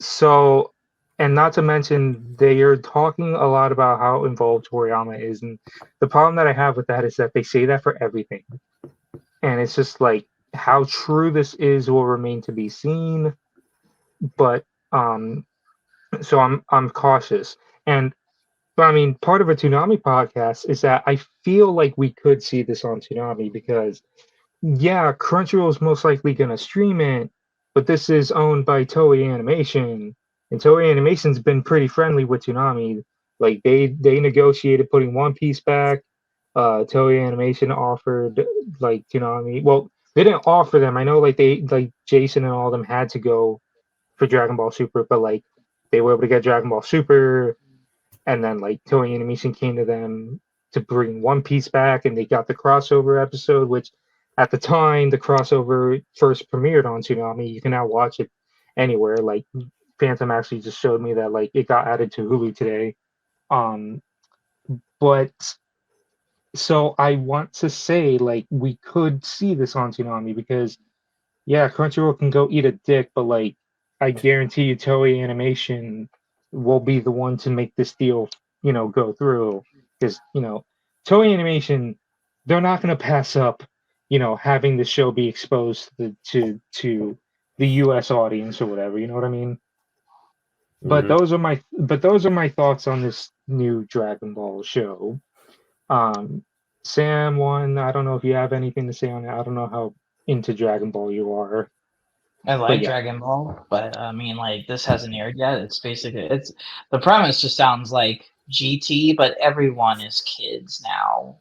So, and not to mention, they are talking a lot about how involved Toriyama is, and the problem that I have with that is that they say that for everything, and it's just like how true this is will remain to be seen. But so I'm cautious, and but I mean, part of a Toonami podcast is that I feel like we could see this on Toonami because yeah, Crunchyroll is most likely going to stream it, but this is owned by Toei Animation, and Toei Animation's been pretty friendly with Toonami. Like they negotiated putting One Piece back. Toei Animation offered like Toonami. Well, they didn't offer them. I know like Jason and all of them had to go for Dragon Ball Super, but like they were able to get Dragon Ball Super, and then like Toei Animation came to them to bring One Piece back, and they got the crossover episode, which at the time the crossover first premiered on Toonami. You can now watch it anywhere. Like Phantom actually just showed me that like it got added to Hulu today. But so I want to say like we could see this on Toonami because yeah, Crunchyroll can go eat a dick, but like I guarantee you Toei Animation will be the one to make this deal, go through. Because, Toei Animation, they're not gonna pass up, having the show be exposed to the U.S. audience or whatever. You know what I mean? But Mhm. those are my thoughts on this new Dragon Ball show. Um, Sam, one, I don't know if you have anything to say on it. I don't know how into Dragon Ball you are, I but like yeah. Dragon Ball, but I mean, like, this hasn't aired yet. It's basically the premise just sounds like GT, but everyone is kids now.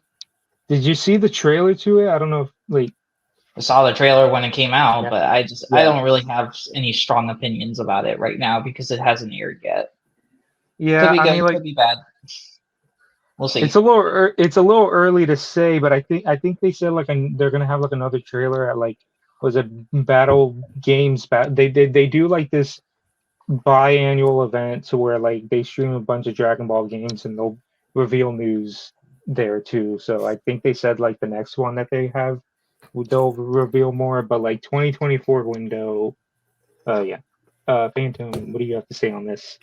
Did you see the trailer to it? I don't know if I saw the trailer when it came out, yeah, but I yeah, don't really have any strong opinions about it right now because it hasn't aired yet. Could yeah. be I mean, good, could be bad. We'll it's see. a little early to say, but I think they said they're gonna have like another trailer at was it Battle Games? They do like this biannual event to where like they stream a bunch of Dragon Ball games and they'll reveal news there too. So I think they said like the next one that they have they'll reveal more, but like 2024 window. Yeah. Phantom, what do you have to say on this?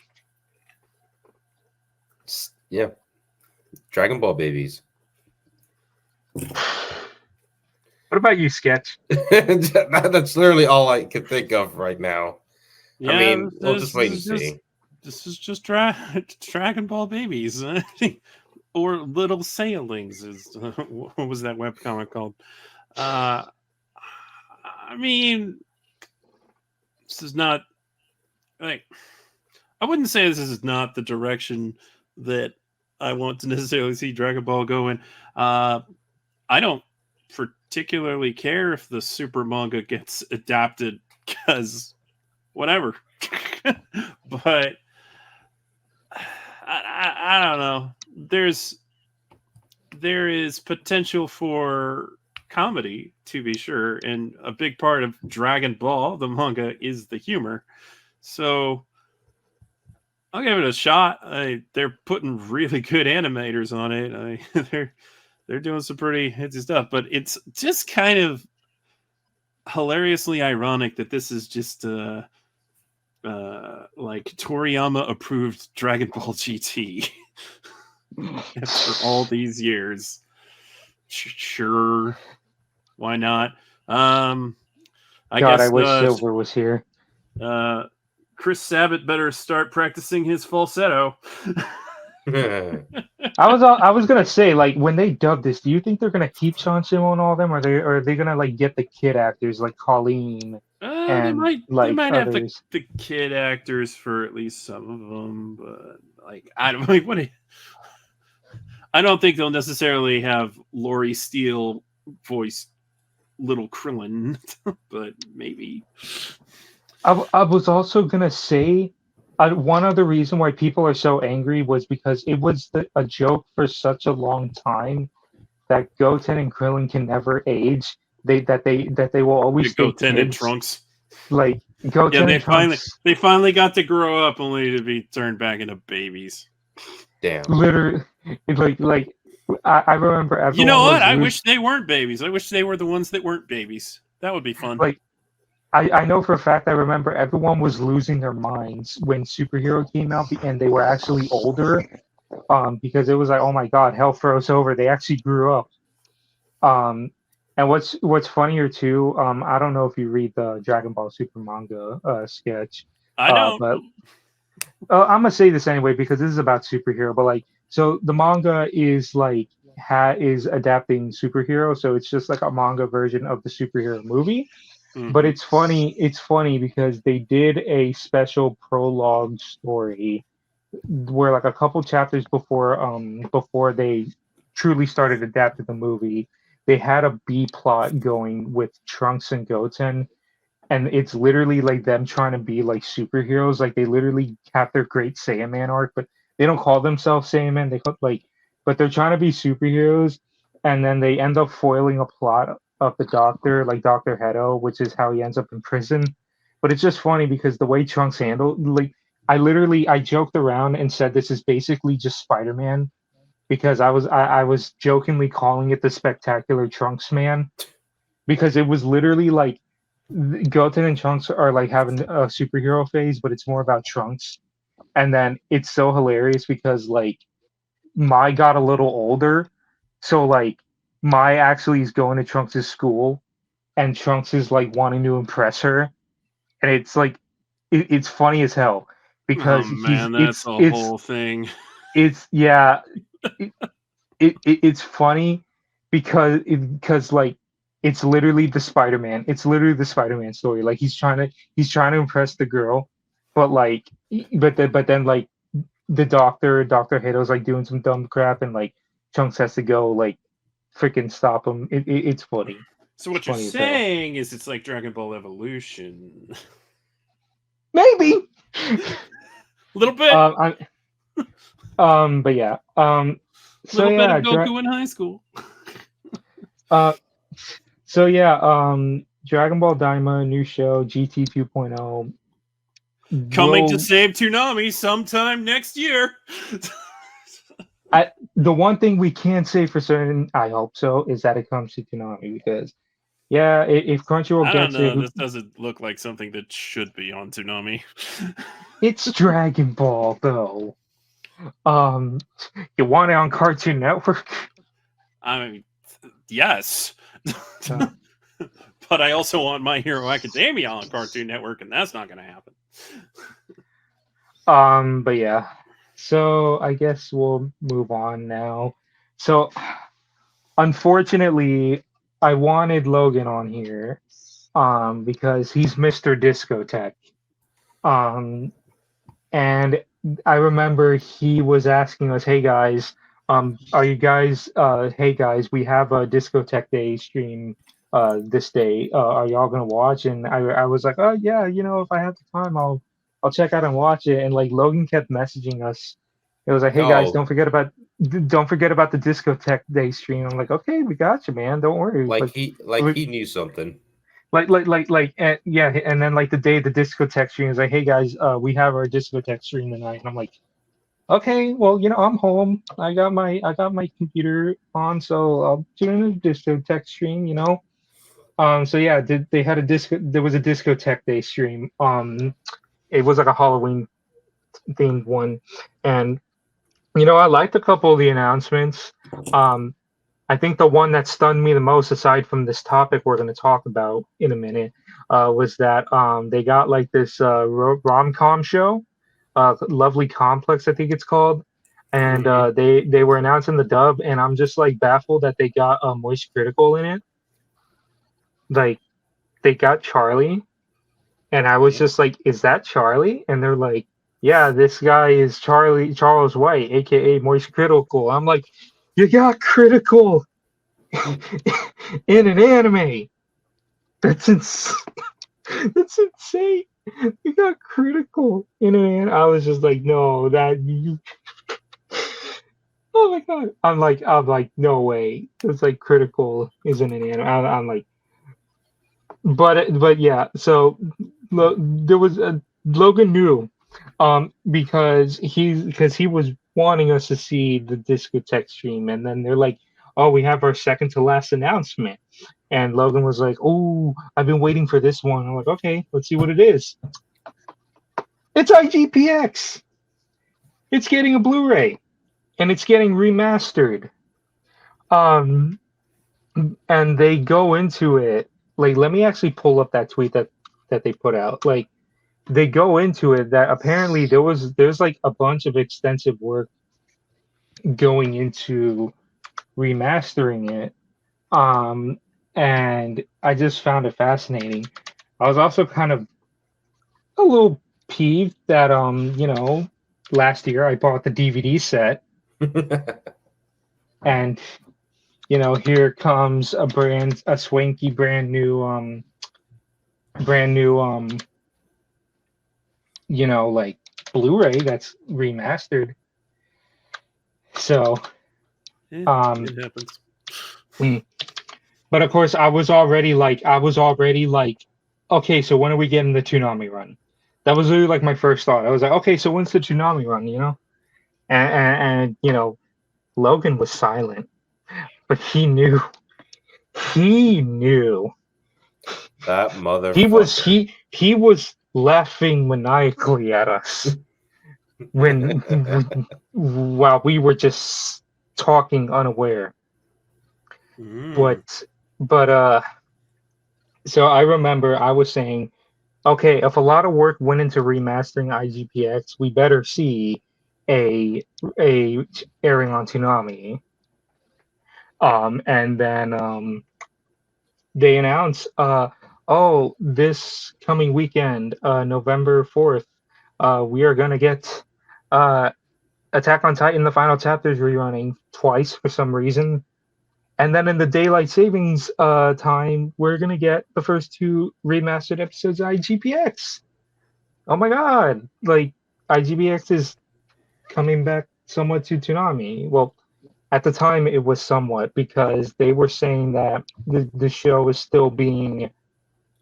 Yeah, Dragon Ball babies. What about you, Sketch? That's literally all I can think of right now. Yeah, I mean, we'll just wait and see. This is just Dragon Ball babies, or little sailings. Is what was that webcomic called? I mean, this is not like I wouldn't say this is not the direction that I want to necessarily see Dragon Ball go in. I don't particularly care if the super manga gets adapted because whatever. But I don't know. There is potential for comedy, to be sure, and a big part of Dragon Ball, the manga, is the humor. So I'll give it a shot. They're putting really good animators on it. They're doing some pretty hitsy stuff, but it's just kind of hilariously ironic that this is just like Toriyama approved Dragon Ball GT after all these years. Sure, why not? I God, guess I wish Silver was here. Chris Sabat better start practicing his falsetto. I was gonna say, like, when they dub this, do you think they're gonna keep Chanchimo and all them, or are they gonna like get the kid actors like Colleen They and might like have others? the kid actors for at least some of them, but like I don't like what. I don't think they'll necessarily have Laurie Steele voice Little Krillin, but maybe. I was also gonna say, one other reason why people are so angry was because it was a joke for such a long time that Goten and Krillin can never age. They will always stay Goten and kids. Trunks. Like Yeah, Goten and Trunks. they finally got to grow up, only to be turned back into babies. Damn. Literally, like I remember everyone. You know what? I losing. wish they weren't babies. I wish they were the ones that weren't babies. That would be fun. Like I know for a fact I remember everyone was losing their minds when Superhero came out and they were actually older. Because it was like, oh my god, hell froze over. They actually grew up. And what's funnier too, I don't know if you read the Dragon Ball Super manga sketch. I don't. But I'm gonna say this anyway because this is about superhero. But like, so the manga is like is adapting superhero, so it's just like a manga version of the superhero movie. Mhm. But it's funny. It's funny because they did a special prologue story where like a couple chapters before they truly started adapting the movie, they had a B plot going with Trunks and Goten, and it's literally like them trying to be like superheroes. Like they literally have their Great Saiyaman arc, but they don't call themselves Saiyaman. They call but they're trying to be superheroes, and then they end up foiling a plot of the Doctor, like Dr. Hedo, which is how he ends up in prison. But it's just funny because the way Trunks handled, like, I joked around and said this is basically just Spider-Man because I was jokingly calling it the Spectacular Trunks Man because it was literally like Goten and Trunks are like having a superhero phase, but it's more about Trunks. And then it's so hilarious because like Mai got a little older, so like Mai actually is going to Trunks' school, and Trunks is like wanting to impress her, and it's like it's funny as hell Oh because man, that's a whole thing. it's yeah it's funny because like it's literally the Spider-Man. It's literally the Spider-Man story. Like he's trying to impress the girl, but like but then like the Dr. Hato's like doing some dumb crap, and like Trunks has to go like freaking stop him. It's funny. So what It's you're funny as hell. saying is it's like Dragon Ball Evolution. Maybe. A little bit. But yeah. So Little yeah, bit of Goku in high school. So yeah, Dragon Ball Daima new show GT 2.0 Coming to will- save Toonami sometime next year. the one thing we can say for certain, I hope so, is that it comes to Toonami because yeah, if Crunchyroll I don't gets know. it, This doesn't look like something that should be on Toonami. it's Dragon Ball though. You want it on Cartoon Network? I mean, yes. Uh, But I also want My Hero Academia on Cartoon Network, and that's not going to happen. But yeah. So I guess we'll move on now. So unfortunately, I wanted Logan on here because he's Mr. Discotheque. And I remember he was asking us, "Hey guys, are you guys hey guys, we have a Discotheque Day stream this day. Are y'all gonna watch?" And I was like, "Oh yeah, if I have the time, I'll check out and watch it." And like Logan kept messaging us. It was like, "Hey guys, Oh. don't forget about the Discotheque Day stream." I'm like, "Okay, we got you, man. Don't worry." Like he knew something. Yeah, and then like the day the discotheque stream is like, "Hey guys, we have our discotheque stream tonight," and I'm like, "Okay, well, I'm home. I got my computer on, so I'll tune in the discotheque stream. So yeah, they had there was a discotheque day stream. It was like a Halloween themed one, and I liked a couple of the announcements. I think the one that stunned me the most, aside from this topic we're going to talk about in a minute, was that they got like this rom-com show, Lovely Complex, I think it's called, and they were announcing the dub, and I'm just like baffled that they got Moist Critical in it. Like they got Charlie, and I was just like, "Is that Charlie?" And they're like, "Yeah, this guy is Charles White, aka Moist Critical." I'm like, "You got Critical in an anime? That's that's insane. You got Critical in an anime." I was just like, "No, that you." Oh my god! I'm like, no way. It's like Critical is in an anime. I'm like, but yeah. So there was Logan knew, because he was wanting us to see the discotheque stream, and then they're like, "Oh, we have our second to last announcement," and Logan was like, "Oh, I've been waiting for this one." I'm like, "Okay, let's see what it is." It's IGPX. It's getting a Blu-ray, and it's getting remastered. And they go into it like, let me actually pull up that tweet that they put out. Like, they go into it that apparently there's like a bunch of extensive work going into remastering it. And I just found it fascinating. I was also kind of a little peeved that last year I bought the DVD set, and here comes a swanky brand new like Blu-ray that's remastered. So It happens. but of course I was already like, okay, so when are we getting the Toonami run? That was really like my first thought. I was like, okay, so when's the Toonami run? And Logan was silent, but he knew That mother. he was laughing maniacally at us when while we were just talking unaware. Mm. but so I remember I was saying, okay, if a lot of work went into remastering IGPX, we better see a airing on Toonami. And then they announced, oh, this coming weekend, November 4th, we are gonna get uh Attack on Titan: The Final Chapters rerunning twice for some reason. And then in the daylight savings time, we're gonna get the first two remastered episodes of IGPX. Oh my god! Like IGBX is coming back somewhat to Toonami. Well, at the time it was somewhat because they were saying that the show is still being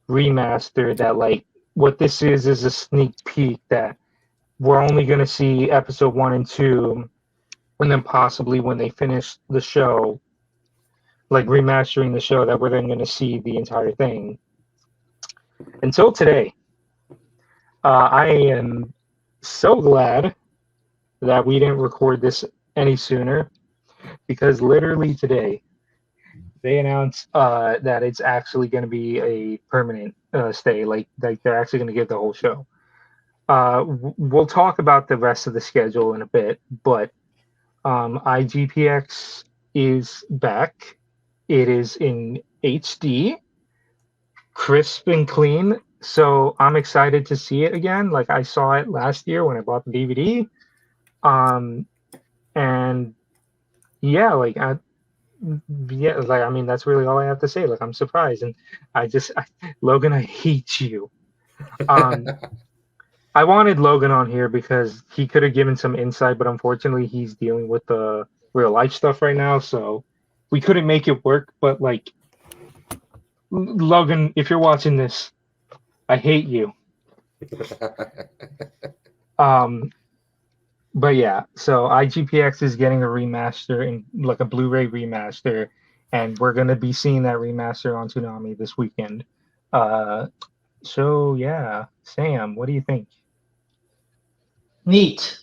remastered. That like what this is a sneak peek that we're only going to see episode 1 and 2, and then possibly when they finish the show, like remastering the show, that we're then going to see the entire thing. Until today, I am so glad that we didn't record this any sooner because literally today they announced that it's actually going to be a permanent stay. Like they're actually going to give the whole show. We'll talk about the rest of the schedule in a bit, but IGPX is back. It is in HD, crisp and clean. So I'm excited to see it again. Like I saw it last year when I bought the DVD. And yeah, like I mean that's really all I have to say. Like I'm surprised, and Logan, I hate you. I wanted Logan on here because he could have given some insight, but unfortunately he's dealing with the real life stuff right now, so we couldn't make it work. But like Logan, if you're watching this, I hate you. But yeah, so IGPX is getting a remaster and like a Blu-ray remaster, and we're gonna be seeing that remaster on Toonami this weekend. So yeah, Sam, what do you think? Neat.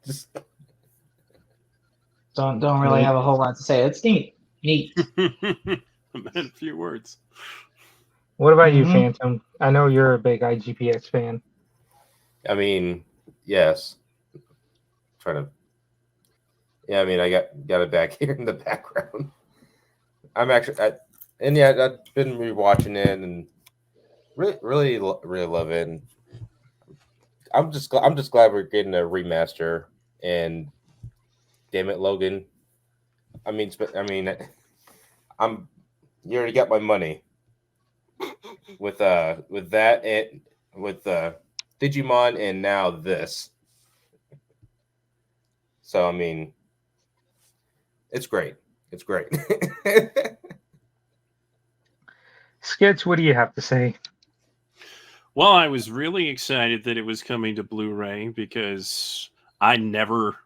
Just- Don't really have a whole lot to say. It's neat. Neat. A few words. What about you, Mhm. Phantom? I know you're a big IGPX fan. I mean, yes. Yeah, I mean, I got it back here in the background. I've been rewatching it and really love it. And I'm just glad we're getting a remaster. And damn it, Logan. You already got my money with that and with Digimon and now this. So I mean, it's great. It's great. Sketch, what do you have to say? Well, I was really excited that it was coming to Blu-ray because I never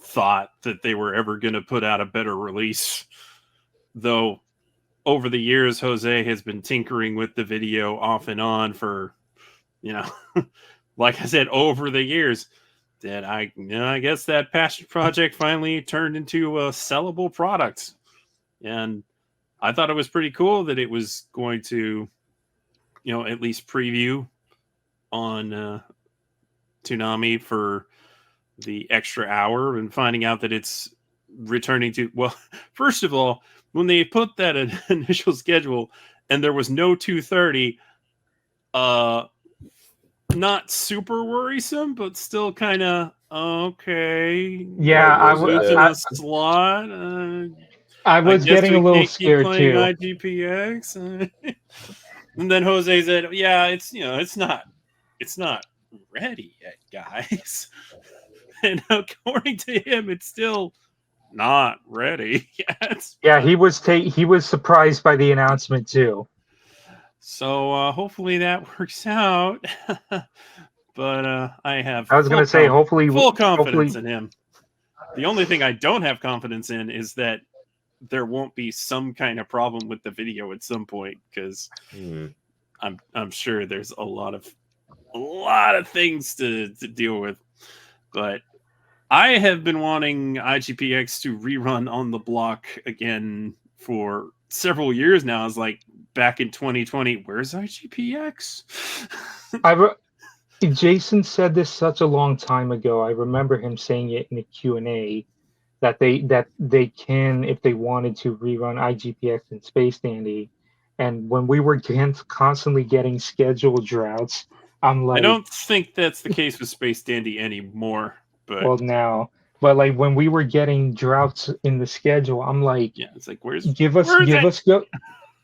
thought that they were ever going to put out a better release. Though over the years, Jose has been tinkering with the video off and on for, like I said, over the years. That I guess that passion project finally turned into a sellable product. And I thought it was pretty cool that it was going to, at least preview on Toonami for the extra hour, and finding out that it's returning to, well, first of all, when they put that initial schedule and there was no 2:30, not super worrisome, but still kind of okay. Yeah, I was in a slot. I was guess getting we a little can't keep scared playing too. IGPX. And then Jose said, "Yeah, it's it's not ready yet, guys." And according to him, it's still not ready yet. Yeah, he was surprised by the announcement too. So hopefully that works out. But I was going to say, hopefully, full confidence in him. The only thing I don't have confidence in is that there won't be some kind of problem with the video at some point, because I'm sure there's a lot of things to deal with. But I have been wanting IGPX to rerun On the Block again for several years now. I was like, back in 2020, where's IGPX? Jason said this such a long time ago. I remember him saying it in a Q&A that they can, if they wanted to, rerun IGPX and Space Dandy. And when we were constantly getting schedule droughts, I'm like, I don't think that's the case with Space Dandy anymore. But well, now, but like when we were getting droughts in the schedule, I'm like, yeah, it's like, where's give us go.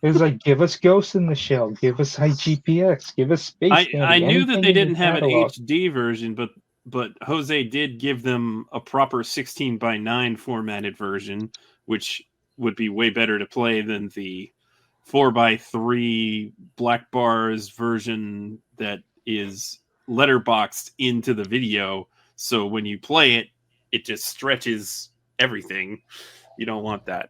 It was like, give us Ghost in the Shell, give us IGPX, give us Space Dandy. I knew that anything they in your didn't have an catalog. HD version, but Jose did give them a proper 16:9 formatted version, which would be way better to play than the 4:3 black bars version that is letterboxed into the video. So when you play it, it just stretches everything. You don't want that.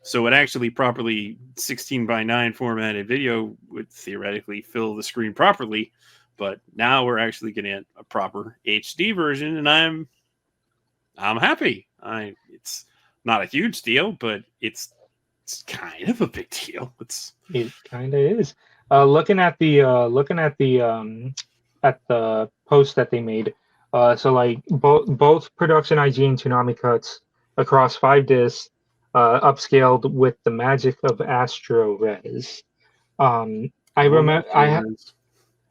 So it actually properly 16:9 formatted video would theoretically fill the screen properly. But now we're actually getting a proper HD version, and I'm happy. It's not a huge deal, but it's kind of a big deal. It kind of is. Looking at the post that they made. So like both production IG and Toonami cuts across 5 discs, upscaled with the magic of Astro Res. I remember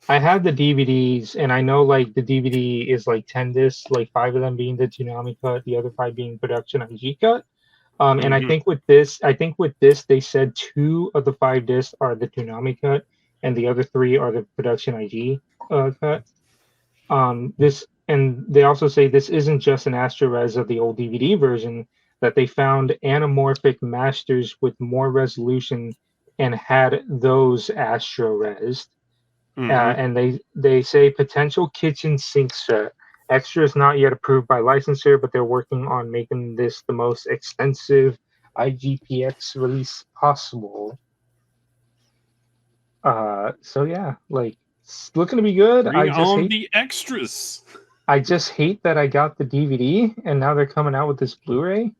I have the DVDs, and I know like the DVD is like 10 discs, like 5 of them being the Toonami cut, the other 5 being production IG cut. And I think with this, they said 2 of the 5 discs are the Toonami cut, and the other 3 are the production IG cut. And they also say this isn't just an Astro Res of the old DVD version, that they found anamorphic masters with more resolution and had those Astro Res. And they say potential kitchen sink set. Extra is not yet approved by licensor, but they're working on making this the most extensive IGPX release possible. So yeah, like it's looking to be good. Bring on the extras. I just hate that I got the DVD and now they're coming out with this Blu-ray.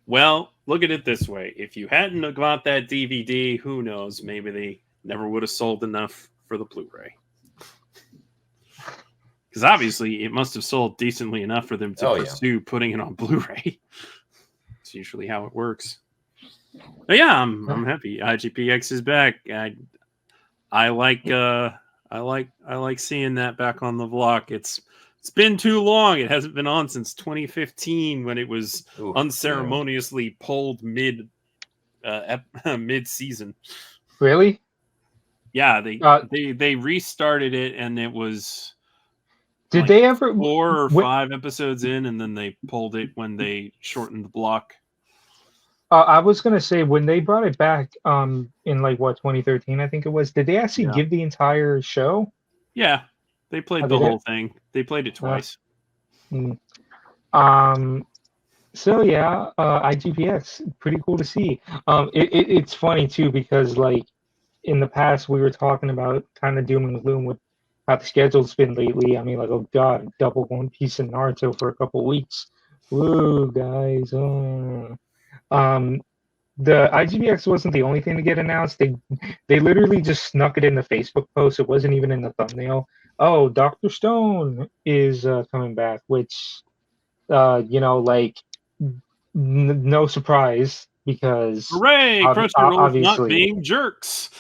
Well, look at it this way: if you hadn't got that DVD, who knows? Maybe they never would have sold enough for the Blu-ray. Because obviously it must have sold decently enough for them to pursue putting it on Blu-ray. It's usually how it works. But yeah, I'm happy. IGPX is back. I like seeing that back on the block. It's been too long. It hasn't been on since 2015 when it was unceremoniously pulled mid season. Really? Yeah, they restarted it, and it was. Did they ever 4 or 5 episodes in, and then they pulled it when they shortened the block? I was gonna say when they brought it back, in like 2013, I think it was. Did they actually give the entire show? Yeah, they played the whole thing. They played it twice. So yeah, IGPX, pretty cool to see. It's funny too because like in the past we were talking about kind of doom and gloom with how the schedule's been lately. I mean, like, oh god, double One Piece and Naruto for a couple weeks. Woo, guys. The IGBX wasn't the only thing to get announced. They literally just snuck it in the Facebook post. It wasn't even in the thumbnail. Oh, Dr. Stone is coming back, which, like, no surprise because hooray! Crunchyroll's not being jerks.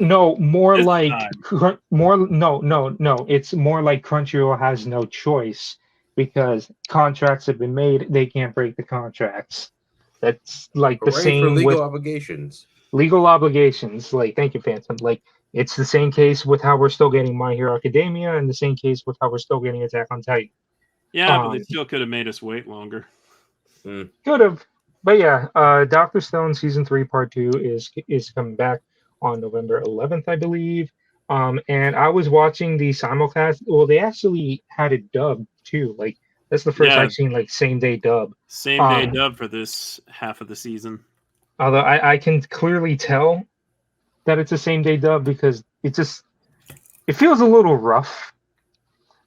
No, more This like time. no. It's more like Crunchyroll has no choice because contracts have been made. They can't break the contracts. That's like the same for legal with obligations. Legal obligations. Like, thank you, Phantom. Like, it's the same case with how we're still getting My Hero Academia, and the same case with how we're still getting Attack on Titan. Yeah, but they still could have made us wait longer. Could have, but yeah. Dr. Stone season 3 part 2 is coming back on November 11th, I believe. And I was watching the simulcast. Well, they actually had it dubbed too. Like, that's the first I've seen like same day dub. Same day dub for this half of the season. Although I can clearly tell that it's a same day dub because it feels a little rough.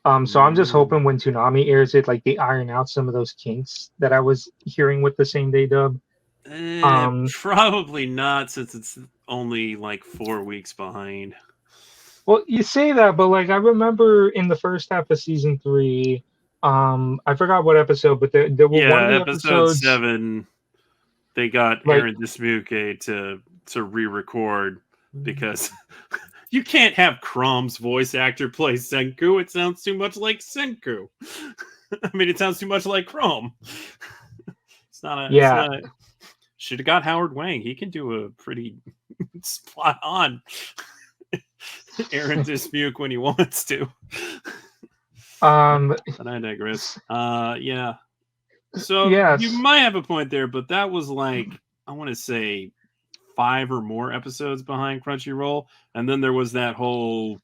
So I'm just hoping when Toonami airs it, like they iron out some of those kinks that I was hearing with the same day dub. Probably not, since it's only like 4 weeks behind. Well, you say that, but like I remember in the first half of season 3, I forgot what episode, but there were one of the episode episodes 7. They got like Aaron Dismuke to re-record because you can't have Chrom's voice actor play Senku. It sounds too much like Senku. I mean, it sounds too much like Chrome. It's not. Should have got Howard Wang. He can do a pretty spot on Aaron Dismuke when he wants to. But I digress. Yeah. So yes. you might have a point there, but that was like, I want to say 5 or more episodes behind Crunchyroll. And then there was that whole,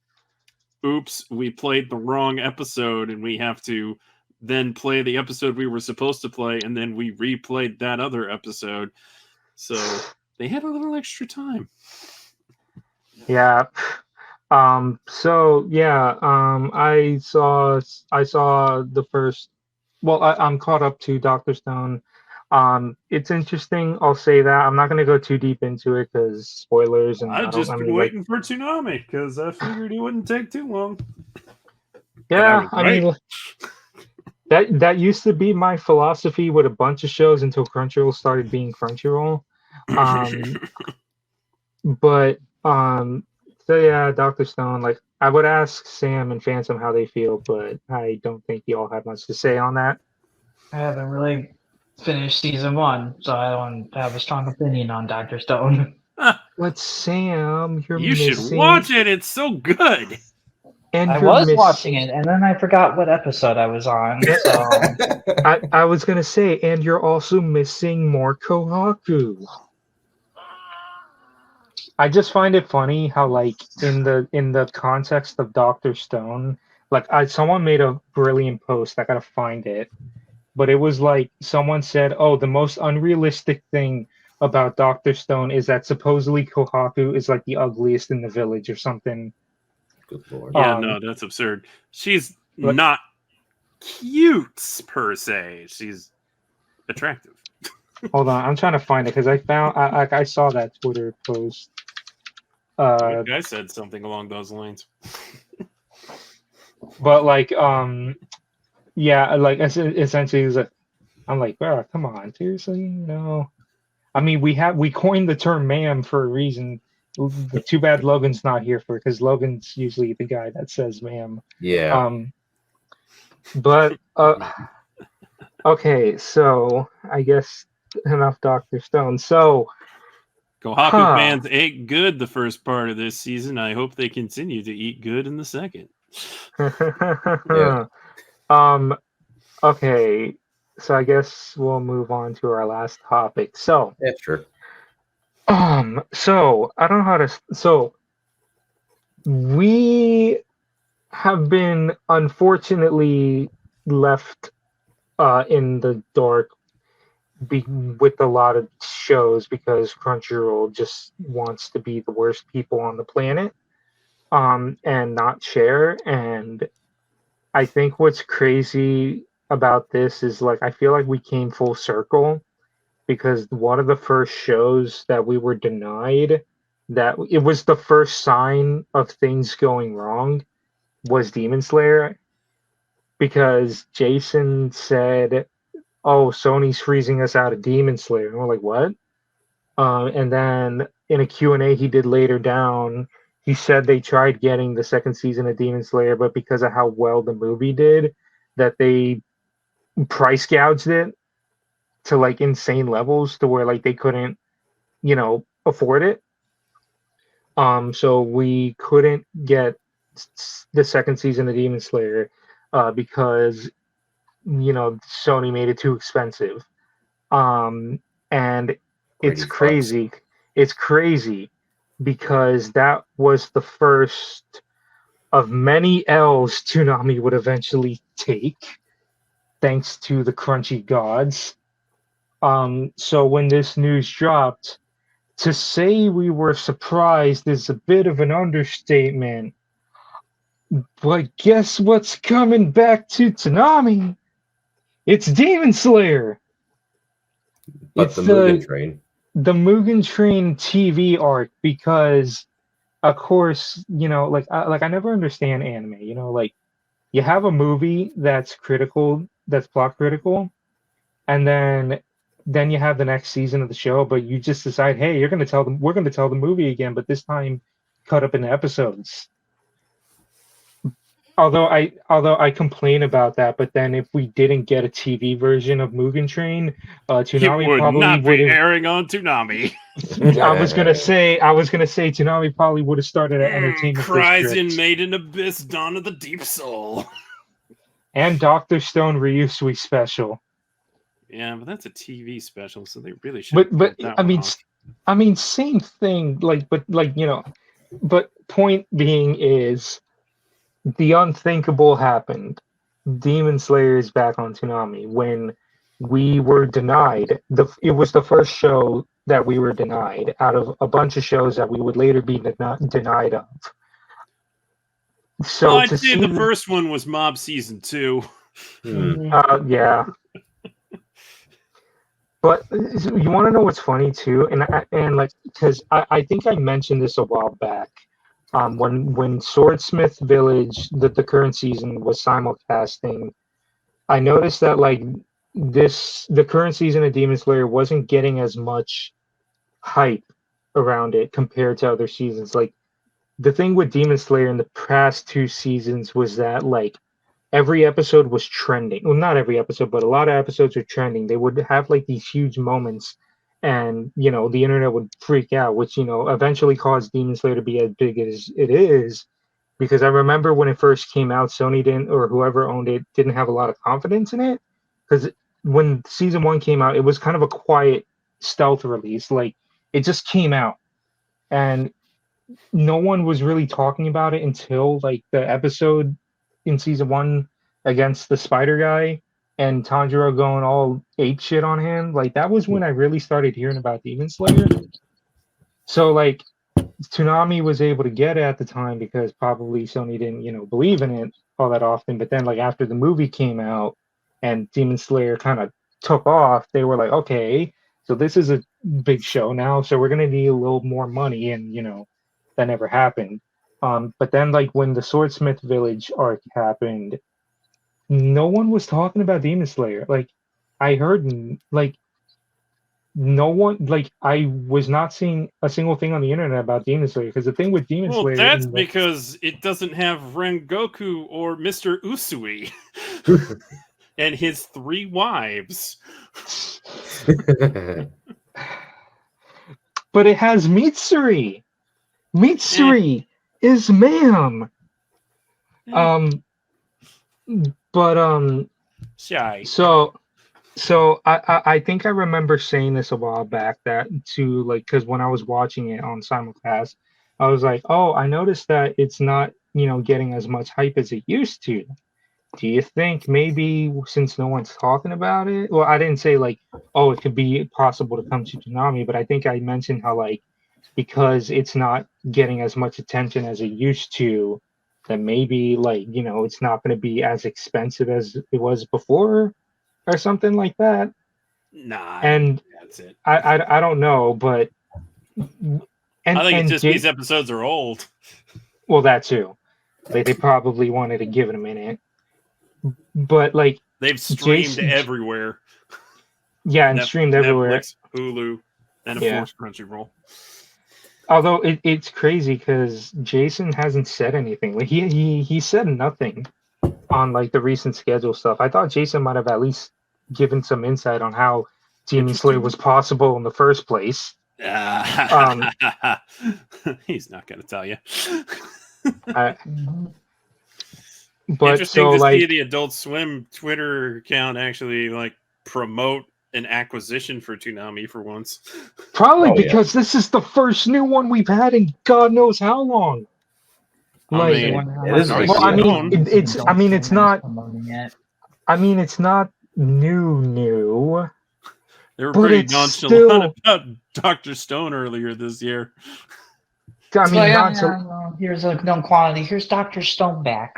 oops, we played the wrong episode and we have to then play the episode we were supposed to play. And then we replayed that other episode. So they had a little extra time. Yeah. I saw the first. Well, I'm caught up to Dr. Stone. It's interesting. I'll say that I'm not going to go too deep into it because spoilers. And I've just been waiting for Toonami because I figured it wouldn't take too long. Yeah, I mean, that used to be my philosophy with a bunch of shows until Crunchyroll started being Crunchyroll. So yeah, Dr. Stone, like I would ask Sam and Phantom how they feel, but I don't think you all have much to say on that. I haven't really finished season 1, so I don't have a strong opinion on Dr. Stone. But Sam, you should watch it. It's so good. And I was watching it, and then I forgot what episode I was on. So I was gonna say, and you're also missing more Kohaku. I just find it funny how, like, in the context of Dr. Stone, like, someone made a brilliant post. I gotta find it, but it was like someone said, "Oh, the most unrealistic thing about Dr. Stone is that supposedly Kohaku is like the ugliest in the village or something." Good lord. Yeah, no, that's absurd. She's not cute per se. She's attractive. Hold on, I'm trying to find it because I saw that Twitter post. The guy said something along those lines. But like, yeah, like essentially, it's like, I'm like, bro, come on, seriously, no. I mean, we coined the term "ma'am" for a reason. Too bad Logan's not here for it because Logan's usually the guy that says "ma'am." Yeah. But okay, so I guess enough Dr. Stone. So Kohaku fans ate good the first part of this season. I hope they continue to eat good in the second. Yeah. Okay, so I guess we'll move on to our last topic. So yeah, sure. So I don't know how to. So we have been unfortunately left in the dark with a lot of shows because Crunchyroll just wants to be the worst people on the planet, and not share. And I think what's crazy about this is, like, I feel like we came full circle because one of the first shows that we were denied, that it was the first sign of things going wrong, was Demon Slayer, because Jason said, "Oh, Sony's freezing us out of Demon Slayer." And we're like, "What?" And then in a Q&A he did later down, he said they tried getting the second season of Demon Slayer, but because of how well the movie did, that they price gouged it to like insane levels to where like they couldn't, afford it. So we couldn't get the second season of Demon Slayer because Sony made it too expensive. And it's crazy. It's crazy because that was the first of many L's Toonami would eventually take, thanks to the crunchy gods. So when this news dropped, to say we were surprised is a bit of an understatement. But guess what's coming back to Toonami? It's Demon Slayer. But It's the Mugen Train. the Mugen Train TV arc, because of course, I never understand anime, like you have a movie that's plot critical, and then you have the next season of the show, but you just decide, hey, we're going to tell the movie again, but this time cut up into episodes. Although I complain about that, but then if we didn't get a TV version of Mugen Train, Toonami It would probably not would be have. airing on Toonami. I was gonna say Toonami probably would have started an entertainment Cries district. in Maiden Abyss, Dawn of the Deep Soul. And Dr. Stone Ryusui special. Yeah, but that's a TV special, so they really should. But I mean, same thing. But point being is, the unthinkable happened. Demon Slayer is back on Toonami when we were denied. It was the first show that we were denied out of a bunch of shows that we would later be denied of. So I'd to say see the first one was Mob Season 2. yeah. But you want to know what's funny too, because I think I mentioned this a while back. When Swordsmith Village, the current season, was simulcasting, I noticed that the current season of Demon Slayer wasn't getting as much hype around it compared to other seasons. Like, the thing with Demon Slayer in the past 2 seasons was that every episode was trending. Well, not every episode, but a lot of episodes were trending. They would have these huge moments, and the internet would freak out, which eventually caused Demon Slayer to be as big as it is. Because I remember when it first came out, Sony didn't, or whoever owned it, didn't have a lot of confidence in it. Because when season 1 came out, it was kind of a quiet stealth release. Like, it just came out, and no one was really talking about it until the episode in season 1 against the spider guy and Tanjiro going all ape shit on him. That was when I really started hearing about Demon Slayer. So Toonami was able to get it at the time because probably Sony didn't believe in it all that often. But then after the movie came out and Demon Slayer kind of took off, they were like, okay, so this is a big show now, so we're gonna need a little more money, and that never happened. But then when the Swordsmith Village arc happened, no one was talking about Demon Slayer. I heard no one, I was not seeing a single thing on the internet about Demon Slayer, because the thing with Demon Slayer, that's because it doesn't have Rengoku or Mr. Usui and his 3 wives. But it has Mitsuri. Mitsuri is ma'am. Shy. So I think I remember saying this a while back, that too, because when I was watching it on simulcast, I was like, oh, I noticed that it's not getting as much hype as it used to. Do you think maybe since no one's talking about it? Well, I didn't say oh, it could be possible to come to Toonami, but I think I mentioned how because it's not getting as much attention as it used to, that maybe it's not going to be as expensive as it was before, or something like that. Nah, and that's it. I don't know, but I think it's just these episodes are old. Well, that too. They probably wanted to give it a minute, but they've streamed everywhere. Yeah, and streamed everywhere. Netflix, Hulu, and of course Crunchyroll. Although it's crazy because Jason hasn't said anything. He said nothing on the recent schedule stuff. I thought Jason might have at least given some insight on how Demon Slayer was possible in the first place. He's not going to tell you. But interesting to see the Adult Swim Twitter account actually promote an acquisition for Toonami for once. Probably because this is the first new one we've had in God knows how long. It's not new. They were pretty nonchalant about Dr. Stone earlier this year. I mean, here's a known quantity. Here's Dr. Stone back.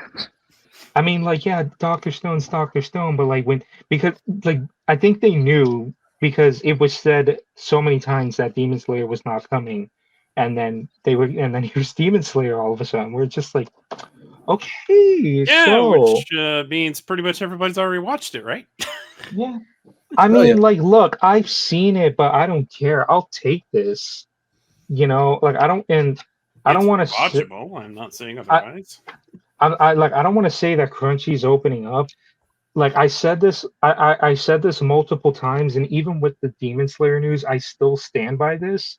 I mean, like, yeah, Dr. Stone's Dr. Stone, but like because like I think they knew because it was said so many times that Demon Slayer was not coming, and then here's Demon Slayer all of a sudden. We're just like, okay, Yeah, so which means pretty much everybody's already watched it, right? Yeah. I Oh, mean, yeah. like, look, I've seen it, but I don't care. I'll take this. Like I don't It's want to. watchable. I'm not saying otherwise. I don't want to say that Crunchy's opening up. Like I said this, I said this multiple times, and even with the Demon Slayer news, I still stand by this.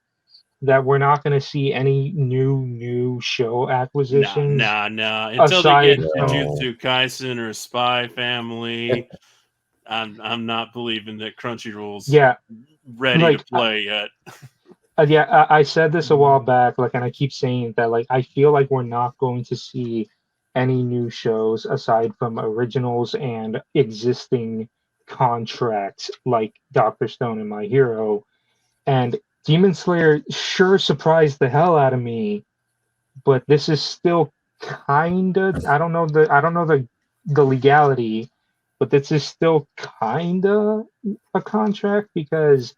That we're not going to see any new show acquisitions. Nah. Until they Aside get from- Jujutsu Kaisen or Spy Family, I'm not believing that Crunchyroll's Yeah, ready like, to play yet. yeah, I said this a while back, like, and I keep saying that, like, I feel like we're not going to see any new shows aside from originals and existing contracts, like Doctor Stone and My Hero. And Demon Slayer sure surprised the hell out of me, but this is still kind of I don't know the legality, but this is still kind of a contract because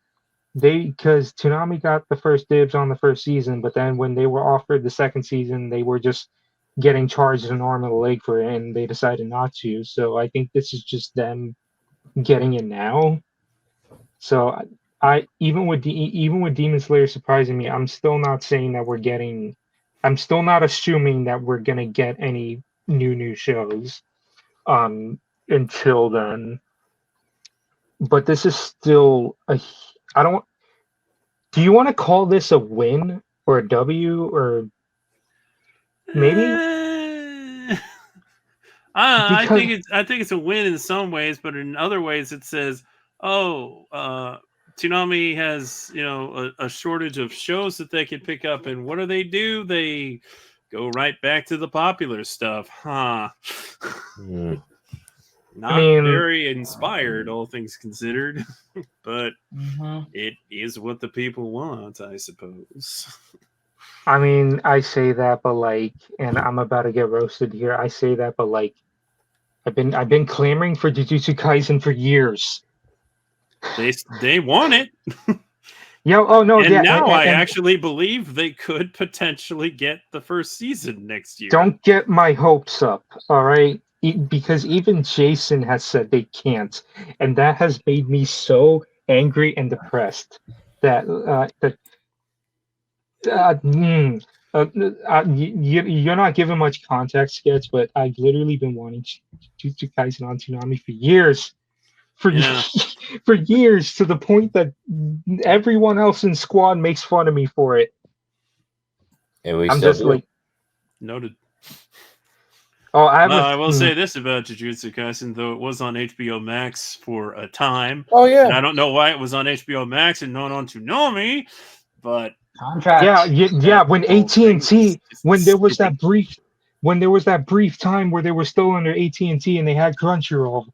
Toonami got the first dibs on the first season, but then when they were offered the second season, they were just getting charged an arm and a leg for it, and they decided not to. So I think this is just them getting it now. So I even with Demon Slayer surprising me, I'm still not saying that we're getting. I'm still not assuming that we're gonna get any new shows until then. But this is still I don't. Do you want to call this a win or a W or maybe? I Because think it's a win in some ways, but in other ways it says, oh, Toonami has a shortage of shows that they can pick up, and what do? They go right back to the popular stuff, huh? Not very inspired, all things considered, but it is what the people want, I suppose. I mean, I say that, but like, and I'm about to get roasted here. I say that, but like, I've been clamoring for Jujutsu Kaisen for years. They want it. Yeah. Oh no. And Yeah. now I and actually believe they could potentially get the first season next year. don't get my hopes up. All right. Because even Jason has said they can't, and that has made me so angry and depressed that you're not giving much context, Sketch, but I've literally been wanting Jujutsu Kaisen on Toonami for years. For years, to the point that everyone else in Squad makes fun of me for it. And we I'm still just do. like, noted. oh, I will say this about Jujutsu Kaisen, though it was on HBO Max for a time. Oh yeah. And I don't know why it was on HBO Max and not on Toonami, but Contract. Yeah. When whole thing AT&T, is when there was stupid. that brief time where they were still under AT&T and they had Crunchyroll.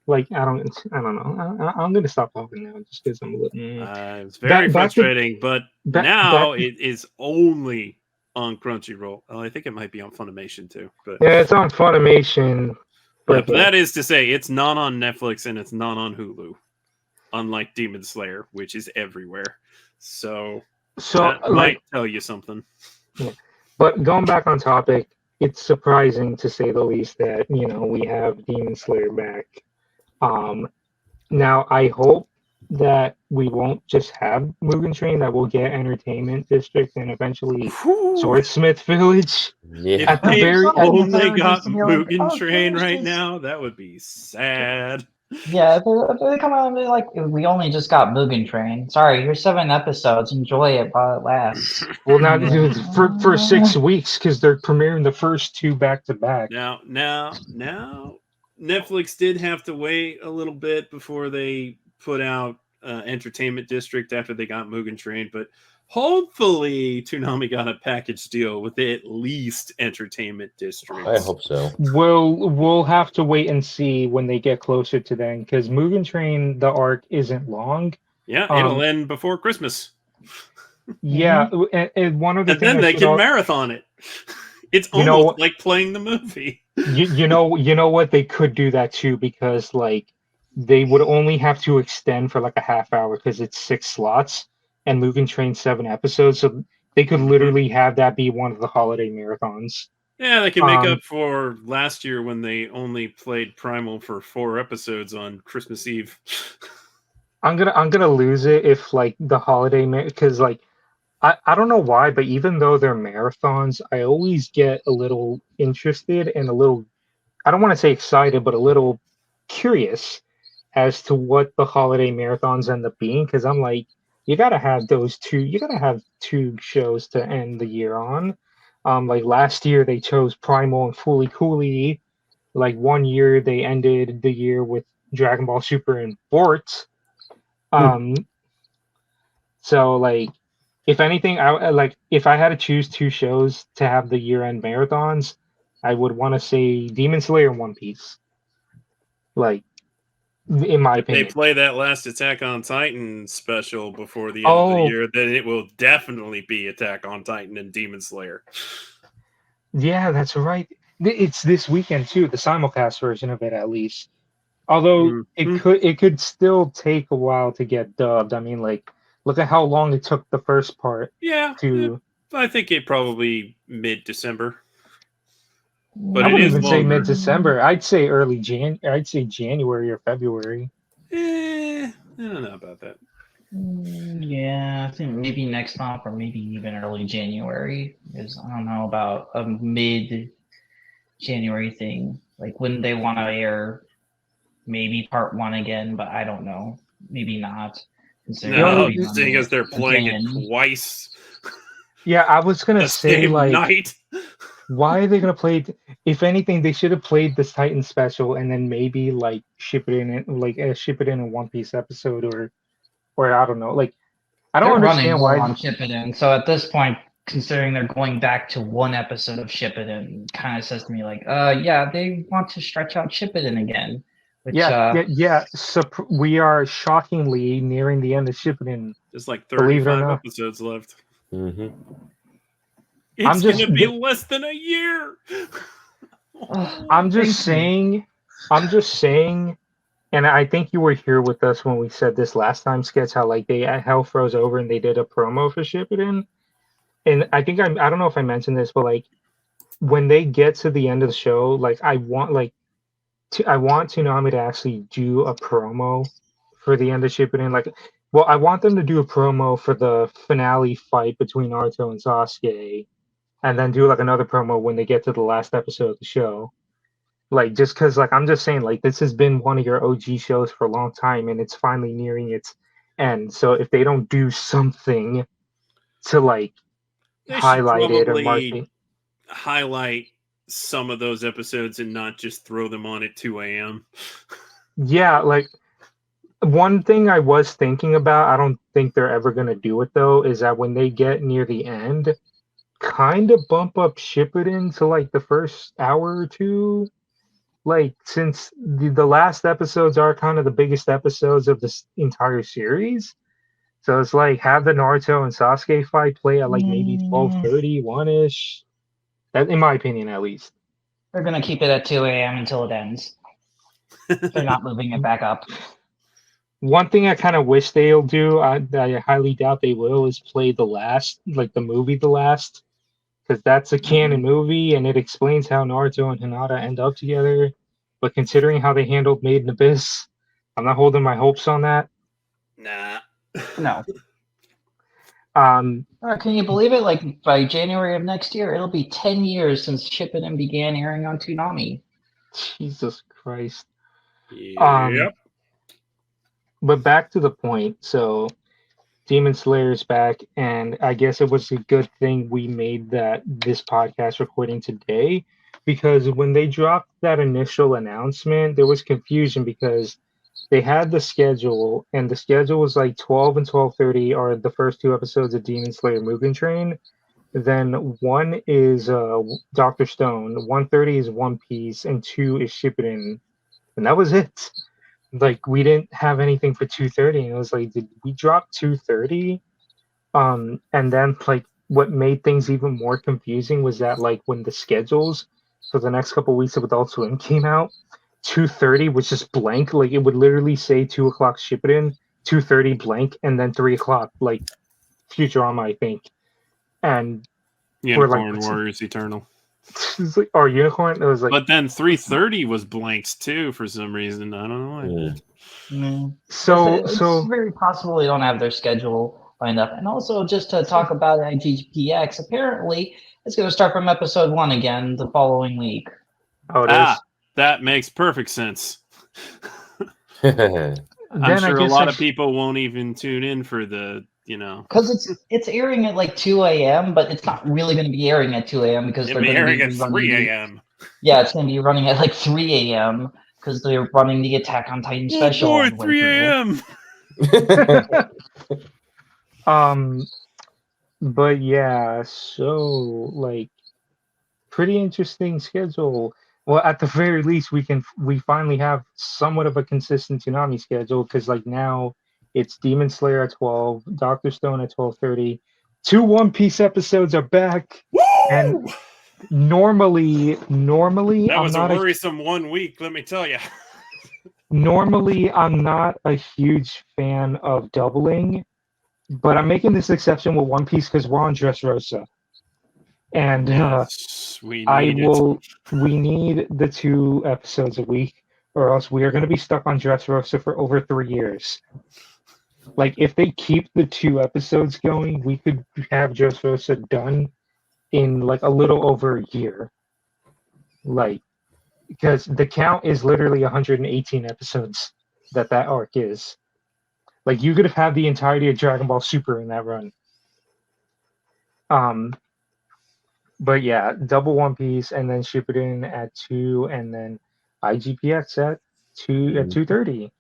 Like I don't know. I'm gonna stop talking now just because I'm a little. It's very frustrating, but back- now it is only on Crunchyroll. Oh, I think it might be on Funimation too. But Yeah, it's on Funimation. but that is to say, it's not on Netflix and it's not on Hulu, unlike Demon Slayer, which is everywhere. So that might tell you something. Yeah. But going back on topic, it's surprising to say the least that we have Demon Slayer back. Now I hope that we won't just have Mugen Train, that we'll get Entertainment District and eventually Swordsmith Village. Yeah. At the very only got Mugen Train right now, that would be sad. Yeah, if they come out and be like, we only just got Mugen Train. Sorry, here's 7 episodes. Enjoy it while it lasts. Well, now for 6 weeks because they're premiering the first 2 back to back. Now, Netflix did have to wait a little bit before they put out Entertainment District after they got Mugen Train, but hopefully Toonami got a package deal with at least Entertainment District. I hope so. We'll have to wait and see when they get closer to then, because Mugen Train, the arc isn't long. Yeah, it'll end before Christmas. Yeah, and one of the and then they can marathon it. It's You know almost what? like playing the movie. You know what? They could do that too because like they would only have to extend for like a half hour because it's 6 slots and Mugen Train 7 episodes, so they could Mhm. literally have that be one of the holiday marathons. Yeah, they can make Um, up for last year when they only played Primal for 4 episodes on Christmas Eve. I'm gonna lose it if like the holiday because like I don't know why, but even though they're marathons, I always get a little interested and a little I don't want to say excited, but a little curious as to what the holiday marathons end up being because I'm like, you gotta have two shows to end the year on. Like last year they chose Primal and Fooly Cooly. Like one year they ended the year with Dragon Ball Super and Bort. Um, so like if anything, like if I had to choose two shows to have the year-end marathons, I would want to say Demon Slayer and One Piece. Like in my They opinion. play that last Attack on Titan special before the end of the Oh, year, then it will definitely be Attack on Titan and Demon Slayer. yeah, that's right. It's this weekend too, the simulcast version of it at least. Although Mhm. it could still take a while to get dubbed. I mean, like look at how long it took the first part Yeah, to I think it probably mid-December, but I it wouldn't is even say longer. mid-December. I'd say January or February. I don't know about that. Yeah, I think maybe next month or maybe even early January. Because I don't know about a mid-January thing. Like when they want to air maybe part one again, but I don't know. Maybe not. Considering The they'll No, only be seeing running as it they're playing it again. twice Yeah, I was gonna the say same like night. why are they gonna play if anything they should have played this Titan special and then maybe like ship it in a One Piece episode or I don't know. Like I don't They're running understand low why on Shippuden, so at this point, considering they're going back to one episode of Shippuden, kind of says to me like, yeah, they want to stretch out Shippuden again, which yeah. We are shockingly nearing the end of Shippuden, There's like believe it or 35 not. episodes left. Mm-hmm. I'm It's just gonna be less than a year. I'm thank just you. saying I'm just saying and I think you were here with us when we said this last time, Sketch, how like they hell froze over and they did a promo for Shippuden. And I don't know if I mentioned this, but like when they get to the end of the show, like I want Toonami to actually do a promo for the end of Shippuden. Like, well, I want them to do a promo for the finale fight between Naruto and Sasuke, and then do like another promo when they get to the last episode of the show. Like, just because, like, I'm just saying, like, this has been one of your OG shows for a long time, and it's finally nearing its end. So if they don't do something to like They should highlight it or mark probably it, highlight some of those episodes and not just throw them on at 2 a.m. yeah, like one thing I was thinking about, I don't think they're ever going to do it though, is that when they get near the end, kind of bump up Shippuden to like the first hour or two. Like, since the last episodes are kind of the biggest episodes of this entire series. So it's like have the Naruto and Sasuke fight play at like maybe 12:30, 1-ish. That, in my opinion, at least. They're gonna keep it at 2 a.m. until it ends. They're not moving it back up. One thing I kind of wish they'll do, I highly doubt they will, is play the last, like the movie The Last, because that's a canon movie and it explains how Naruto and Hinata end up together. But considering how they handled Made in Abyss, I'm not holding my hopes on that. Nah. No. Um, Can you believe it? Like by January of next year, it'll be 10 years since Shippuden began airing on Toonami. Jesus Christ. Yep. But back to the point. So Demon Slayer's back, and I guess it was a good thing we made that this podcast recording today, because when they dropped that initial announcement, there was confusion because they had the schedule, and the schedule was like 12 and 12:30 are the first two episodes of Demon Slayer Mugen Train. Then one is Doctor Stone, 1:30 is One Piece, and two is Shippuden, and that was it. Like we didn't have anything for 2:30, and it was like, did we drop 2:30? And then like what made things even more confusing was that like when the schedules for the next couple weeks of Adult Swim came out, 2:30 was just blank. Like it would literally say 2 o'clock ship it in, 2:30 blank, and then 3 o'clock like Futurama, I think. And we're like, Unicorn Warriors Eternal. or Unicorn. It was like, But then 3:30 was blanks too for some reason. I don't know why. It's very possible they don't have their schedule lined up. And also, just to talk about IGPX, apparently it's going to start from episode 1 again the following week. oh, it is. That makes perfect sense. Then I'm sure a guess lot of people won't even tune in for the, because it's airing at like 2 a.m., but it's not really going to be airing at 2 a.m. because it'll be airing at 3 a.m. Yeah, it's going to be running at like 3 a.m. because they're running the Attack on Titan special. Oh boy, 3 a.m. But yeah, so like pretty interesting schedule. Well, at the very least, we finally have somewhat of a consistent Toonami schedule because like now it's Demon Slayer at 12, Doctor Stone at 12:30. 2 One Piece episodes are back, Woo! and normally that I'm was not a worrisome 1 week, let me tell you. Normally I'm not a huge fan of doubling, but I'm making this exception with One Piece because we're on Dressrosa. And we need the 2 episodes a week, or else we are going to be stuck on Dressrosa for over 3 years. Like, if they keep the 2 episodes going, we could have Dressrosa done in like a little over a year. Like, because the count is literally 118 episodes that arc is. Like, you could have had the entirety of Dragon Ball Super in that run. But yeah, double One Piece and then Shippuden at 2, and then IGPX at 2:30.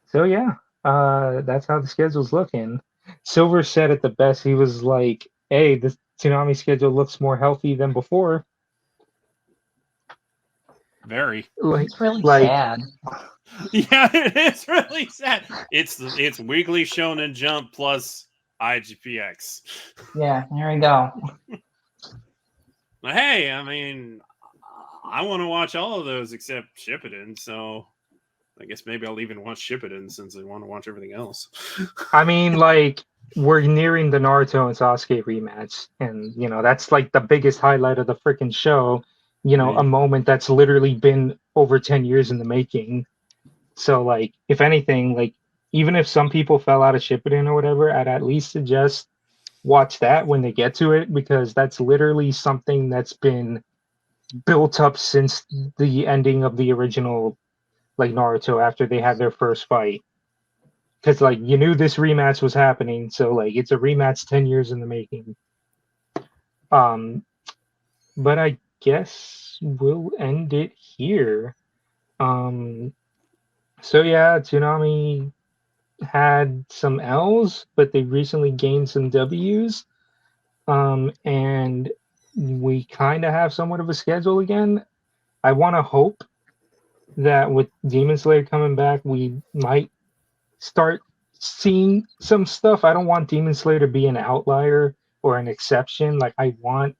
So yeah, that's how the schedule's looking. Silver said it the best. He was like, "Hey, the Toonami schedule looks more healthy than before." Very. It's really sad. Yeah, it is really sad. It's Weekly Shonen Jump plus IGPX. Yeah, there we go. But hey, I mean, I want to watch all of those except Shippuden, so I guess maybe I'll even watch Shippuden since I want to watch everything else. I mean, like, we're nearing the Naruto and Sasuke rematch, and that's like the biggest highlight of the freaking show. A moment that's literally been over 10 years in the making. So, like, if anything, like, even if some people fell out of Shippuden or whatever, I'd at least suggest watch that when they get to it, because that's literally something that's been built up since the ending of the original, like, Naruto after they had their first fight. Because, like, you knew this rematch was happening, so, like, it's a rematch 10 years in the making. But I guess we'll end it here. So yeah, Toonami had some L's, but they recently gained some W's. And we kind of have somewhat of a schedule again. I want to hope that with Demon Slayer coming back, we might start seeing some stuff. I don't want Demon Slayer to be an outlier or an exception. Like, I want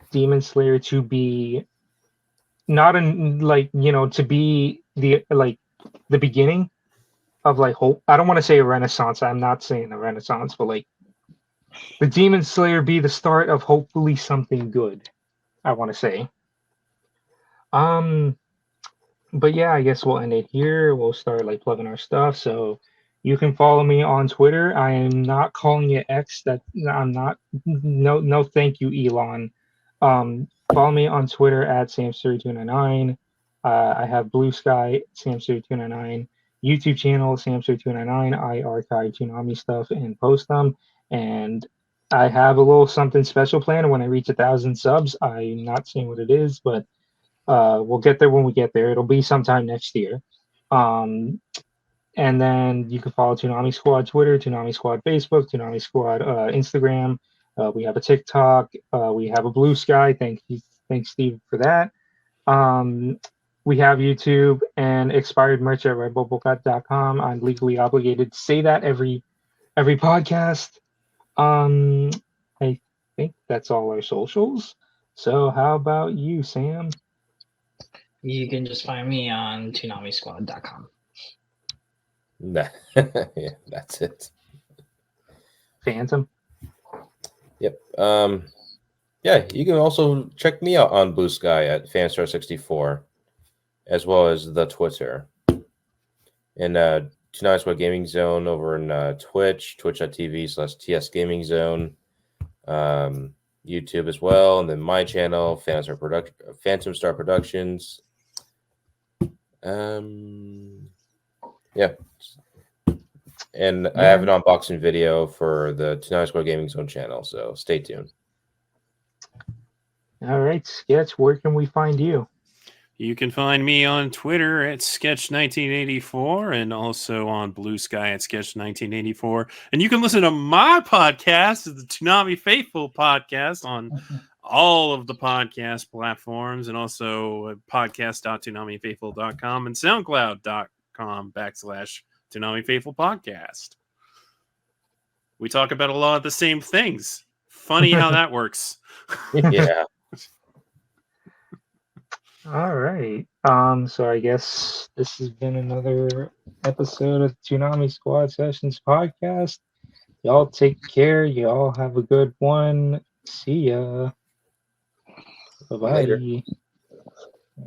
Demon Slayer to be not to be the beginning of like hope. I don't want to say a renaissance. I'm not saying a renaissance, but like the Demon Slayer be the start of hopefully something good, I want to say. But yeah, I guess we'll end it here. We'll start like plugging our stuff. So you can follow me on Twitter. I am not calling it X. That I'm not. No, thank you, Elon. Follow me on Twitter at Samster299. I have Blue Sky, Samster299. YouTube channel, Samster299. I archive Toonami stuff and post them. And I have a little something special planned when I reach 1,000 subs. I'm not saying what it is, but we'll get there when we get there. It'll be sometime next year. And then you can follow Toonami Squad Twitter, Toonami Squad Facebook, Toonami Squad Instagram. We have a TikTok. We have a Blue Sky. Thanks, Steve, for that. We have YouTube and expired merch at redbullboycott.com. I'm legally obligated to say that every podcast. And I think that's all our socials. So how about you, Sam? You can just find me on ToonamiSquad.com. Nah. Yeah, that's it. Phantom? Yep. Yeah, you can also check me out on Blue Sky at Fanstar64, as well as the Twitter. And Tonight's Squad Gaming Zone over in Twitch, twitch.tv/TS Gaming Zone. YouTube as well, and then my channel, Phantom Star Productions. Yeah. And I have an unboxing video for the Tonight Squad Gaming Zone channel, so stay tuned. All right, Sketch, where can we find you? You can find me on Twitter at Sketch1984 and also on Blue Sky at Sketch1984. And you can listen to my podcast, the Toonami Faithful podcast, on all of the podcast platforms, and also podcast.toonamifaithful.com and soundcloud.com/Toonami Faithful Podcast. We talk about a lot of the same things. Funny how that works. Yeah. All right. So I guess this has been another episode of Toonami Squad Sessions podcast. Y'all take care. Y'all have a good one. See ya. Bye-bye. Later.